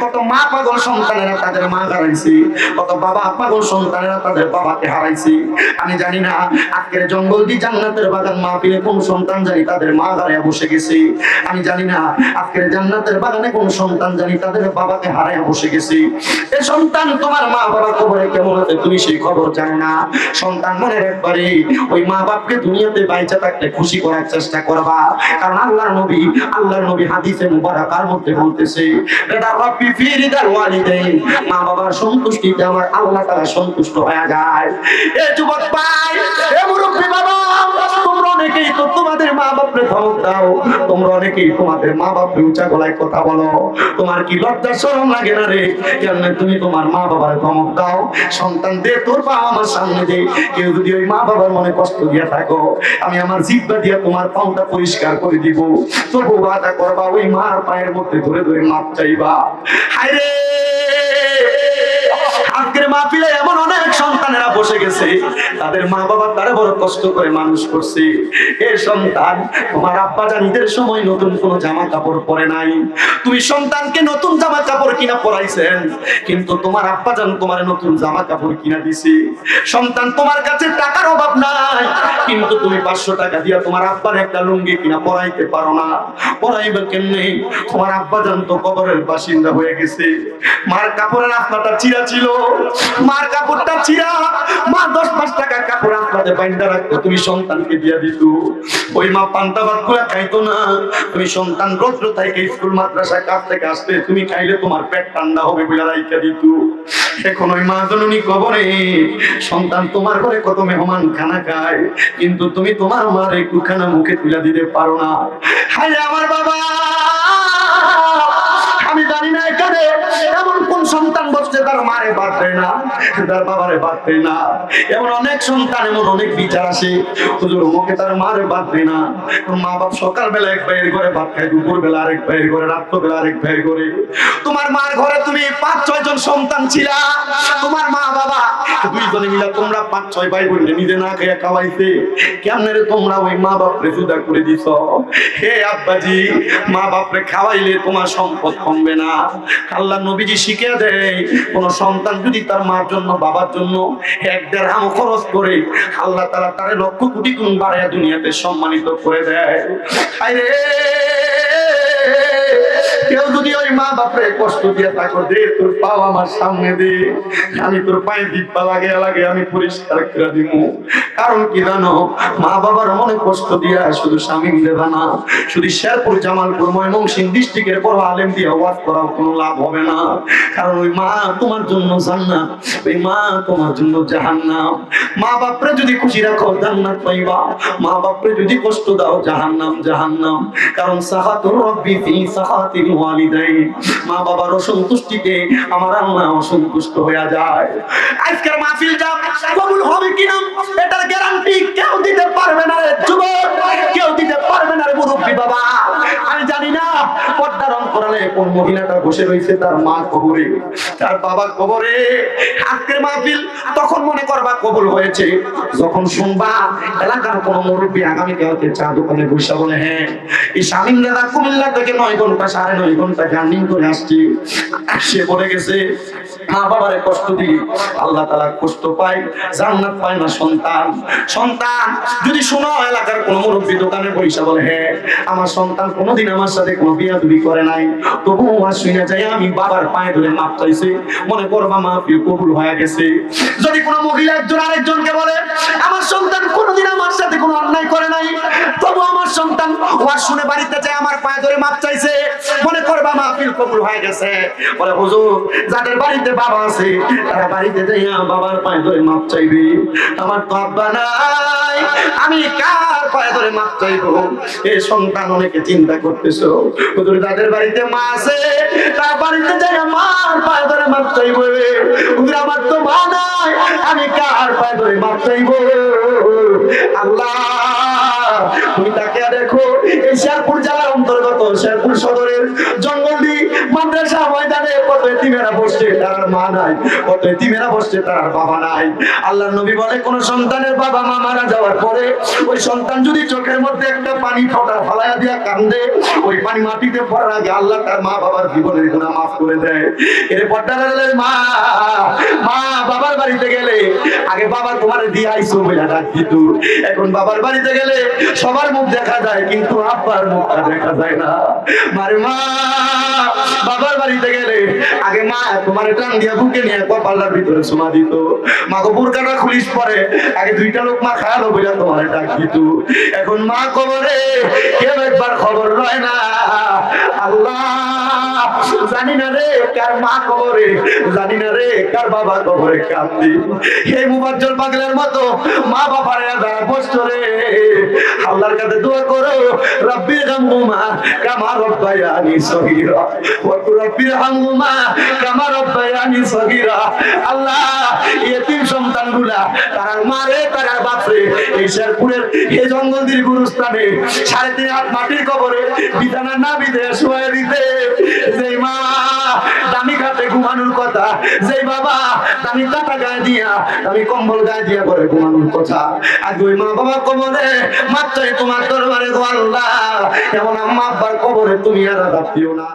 কত মা পাগল সন্তানেরা তাদের মা হারাইছে, কত বাবা পাগল সন্তানেরা তাদের বাবাকে হারাইছে। আমি জানি না আজকের জঙ্গল দি জান্নাতের বাগান মাহফিলে কোন সন্তান জানি তাদের মা হারাইয়া বসে গেছে। আমি জানি না আজকের জান্নাতের বাগানে কোন সন্তান জানি তাদের বাবাকে হারাইয়া বসে গেছে। এ সন্তান তোমার মা বাবার কবরে কেমন আছে তুমি সেই খবর জানো না। সন্তান মনে রাখবারে, ওই মা বাপকে দুনিয়াতে বাইচা থাকলে খুশি করার চেষ্টা করবা। কারণ আল্লাহর নবী হাদিসে মুবারাকার মধ্যে বলতেছে, রিদা রাব্বি ফি রিদাল ওয়ালিদাইন, মা বাবার সন্তুষ্টিতে আমার আল্লাহ তাআলা সন্তুষ্ট হয়ে যায়। এ যুবক ভাই, এ মুরব্বি বাবা, তোমরা অনেকেই তো তোমাদের মা বাপরে ধমক দাও, তোমরা অনেকেই তোমাদের মা বাপরে উঁচা গলায় কথা বলো। তোমার কি লজ্জা শরম লাগে না রে? কেন তুমি তোমার মা বাবার ধমক দাও? সন্তান দে তোর বাবা আমার সামনে দে। কেউ যদি ওই মা বাবার মনে কষ্ট দিয়া থাকো, আমি আমার জিহ্বা দিয়া তোমার পাউটা পরিষ্কার করে দিব। তবু ওয়াদা করবা ওই মার পায়ের মধ্যে ধরে ধরে মাপ চাইবা। হায় রে, আজকের মাহফিলে এমন অনেক সন্তানেরা বসে গেছে, তাদের মা বাবা তারা বড় কষ্ট করে মানুষ করছে। এ সন্তান, তোমার আব্বা জান ঈদের সময় নতুন কোনো জামা কাপড় পরে নাই, তুমি সন্তানকে নতুন জামা কাপড় কিনা পরাইছেন, কিন্তু তোমার আব্বা জান তোমার নতুন জামা কাপড় কিনা দিছে। সন্তান, তোমার কাছে টাকার অভাব নাই, কিন্তু তুমি 500 টাকা দিয়া তোমার আব্বার একটা লুঙ্গি কিনা পরাইতে পারো না। পরাইবে কেমনে? তোমার আব্বা জান তো কবরের বাসিন্দা হয়ে গেছে। মার কাপড়ের আপনাটা চিরা ছিল, মার কাপড়টা চিরা, মা 10-5 টাকা কাপড় আপনাতে বাইন্দা রাখতো, তুমি সন্তানকে দিয়া দিত। ওই মা পান্তা ভাত গুলা খাইতো না, তুমি সন্তান রৌদ্র থেকে স্কুল মাদ্রাসা কাজ থেকে আসতে তুমি খাইলে তোমার পেট ঠান্ডা হবে বলে রাইখা দিত। এখন ওই মা জননী কবরে, সন্তান তোমার ঘরে কত মেহমান খানা খায়, কিন্তু তুমি তোমার মার একটু খানা মুখে তুলে দিতে পারো না। হায় আমার বাবা, আমি জানি না এখানে এমন কোন সন্তান বসছে তার মারে বাঁধবে না, তার বাবারে বাঁধবে না? এমন অনেক সন্তান, এমন অনেক বিচার আসে, হুজুর ওকে তার মারে বাঁধবে না। মা বাপ সকালবেলা এক ভাইয়ের ঘরে ভাত খায়, দুপুর বেলা আরেক ভাইয়ের ঘরে, রাত্রবেলা আরেক ভাইয়ের ঘরে। তোমার মার ঘরে তুমি 5-6 জন সন্তান ছিলা, তোমার মা বাবা দুইজনে মিলা তোমরা 5-6 ভাই বোন নিজে না খেয়ে খাওয়াইতে, কেমনে রে তোমরা ওই মা বাপরে জুদা করে দিছ? হে আব্বাজি, মা বাপরে খাওয়াইলে তোমার সম্পদ কমবে না। আল্লাহ নবীজি শিখিয়ে দেয়, কোন সন্তান যদি তার মার জন্য বাবার জন্য 1 দিরহাম খরচ করে, আল্লাহ তাআলা তারে লক্ষ কোটি গুণ বাড়ায়া দুনিয়াতে সম্মানিত করে দেয়। আরে কেউ যদি ওই মা বাপরে কষ্ট দিয়ে থাকো, দে তোর পাও আমার সামনে দে, আমি তোর পায়ে দিব্বা লাগে লাগে আমি পরিষ্কার করে দিব। কারণ কি জানো, মা বাবার মনে কষ্ট দিয়া শুধু স্বামী দেবা না, শুধু শেরপুর, জামালপুর, ময়মনসিংহ ডিস্ট্রিক্টের বড় আলেম দিয়ে ওয়াজ করাও কোনো লাভ হবে না। কারণ ওই মা তোমার জন্য জান্নাত, ওই মা তোমার জন্য জাহান্নাম। মা বাপরে যদি খুশি রাখো জান্নাত পাইবা, মা বাপরে যদি কষ্ট দাও জাহান্নাম জাহান্নাম। কারণ সাহাতুর রব্বি ফি সাহাতিল ওয়ালিদাইন, মা বাবার অসন্তুষ্টিতে আমার আল্লাহ অসন্তুষ্ট হয়ে যায়। আজকের মাহফিল যা কবুল হবে কিনা এটার গ্যারান্টি কেউ দিতে পারবে না রে যুবক, কেউ দিতে পারবে না রে মুরব্বি বাবা। আমি জানি না পর্দার অন্তরালে কোন মহিলাটা বসে রয়েছে, তার মা কবরে, তার বাবা কবরে। আজকের মাহফিল তখন মনে করবা কবুল হয়েছে যখন শুনবা এলাকার কোন মুরব্বি আগামীকালকে চা দোকানে বসে বলে, হ্যাঁ এই শামীম দাদা কুমিল্লা থেকে 9 ঘন্টা 9.5 ঘন্টা জার্নি করে আসছি, সে বলে গেছে মা বাবারে কষ্ট দিই আল্লাহ তাআলা কষ্ট পায়, জান্নাত পায় না সন্তান। সন্তান যদি শোনো এলাকার কোন মুরব্বি দোকানে বসে বলে, হ্যাঁ আমার সন্তান কোনোদিন আমার সাথে কোনো বিয়াদবি করে নাই, তবু আর শুনে যায় আমি বাবার পায়ে ধরে মাপ চাইছে, মনে করবা মাহফিল কবুল হয়ে গেছে। যদি কোনো মহিলা একজন আরেকজনকে বলে আমার সন্তান কোনোদিন আমার সাথে কোনো অন্যায় করে নাই, তবু আমার সন্তান ওয়াজ শুনে বাড়িতে যায় আমার পায়ে ধরে মাপ চাইছে, মনে করবা মাহফিল কবুল হয়ে গেছে। বলে হুজুর যাদের বাড়িতে বাবা আছে তারা বাড়িতে যাইয়া বাবার পায়ে ধরে মাপ চাইবে, আমার তো আব্বা নাই, আমি কার পায়ে ধরে মাপ চাইবো? এই সন্তান অনেকে চিন্তা করতেছো, হুজুর যাদের বাড়িতে মা আছে তার বাড়িতে যাইয়া মার পায়ে ধরে মাপ চাইবো, হুজুর আমার তো মা নাই, আমি কার পায়ে ধরে মাপ চাইবো? আল্লাহ তুমি তাকে দেখো, এই শেরপুর জেলার অন্তর্গত শেরপুর সদরের জঙ্গলদি মাদ্রাসা ময়দানে কত এতিমেরা বসছে তার মা নাই, কত এতিমেরা বসছে তার বাবা নাই। আল্লাহর নবী বলে কোন সন্তানের বাবা মা মারা যাওয়ার পরে ওই সন্তান যদি চোখের মধ্যে একটা পানি ফোঁটা ফালাইয়া দিয়া কান্দে, ওই পানি মাটিতে পড়ার আগে আল্লাহ তার মা বাবার জীবনের গুনাহ মাফ করে দেয়। এর পর্দারের মা মা বাবার বাড়িতে গেলে আগে বাবা তোমারে দিয়ে আইছো বলে ডাক দিত, এখন বাবার বাড়িতে গেলে সবার মুখ দেখা যায় কিন্তু আব্বার মুখটা দেখা যায় না। মারে মা বাবার বাড়িতে গেলে আগে মা তোমার টান দিয়া বুকে নিয়ে কপালটার ভিতরে চুমা দিত, মাকে বুরকাটা খুলিস পরে আগে 2টা লোকমা খায়ালো বলে তোমার ডাক দিত, এখন মা কবরে কেউ একবার খবর লয় না। আল্লাহ জানি না রে কার মা কবরে, জানি না রে কার বাবা কবরে কান্দি। এই মুবাজ্জল পাগলের মতো মা বাবারে বসছো রে, আল্লাহর কাছে দোয়া করো, রব্বির হামহুমা কামা রব্বায়ানি সগীরা ওয়া রব্বির হামহুমা কামা রব্বায়ানি সগীরা। আল্লাহ ইতিম সন্তানগুলা তার মারে তার বাপরে এই শেরপুরের এই জঙ্গলদির গুরুস্থানে 3.5 হাত মাটির কবরে বিছানা না বিধে শুয়ে দিতে, যেই মা দামি খাটে ঘুমানোর কথা, যেই বাবা দামি কাটা গায়ে দিয়া দামি কম্বল গায়ে দিয়া করে ঘুমানোর কথা, আজ ওই মা বাবা কবরে মাত্রই তোমার দরবারে গো আল্লাহ, এমন আম্মা আব্বার কবরে তুমি আর আঘাত দিও না।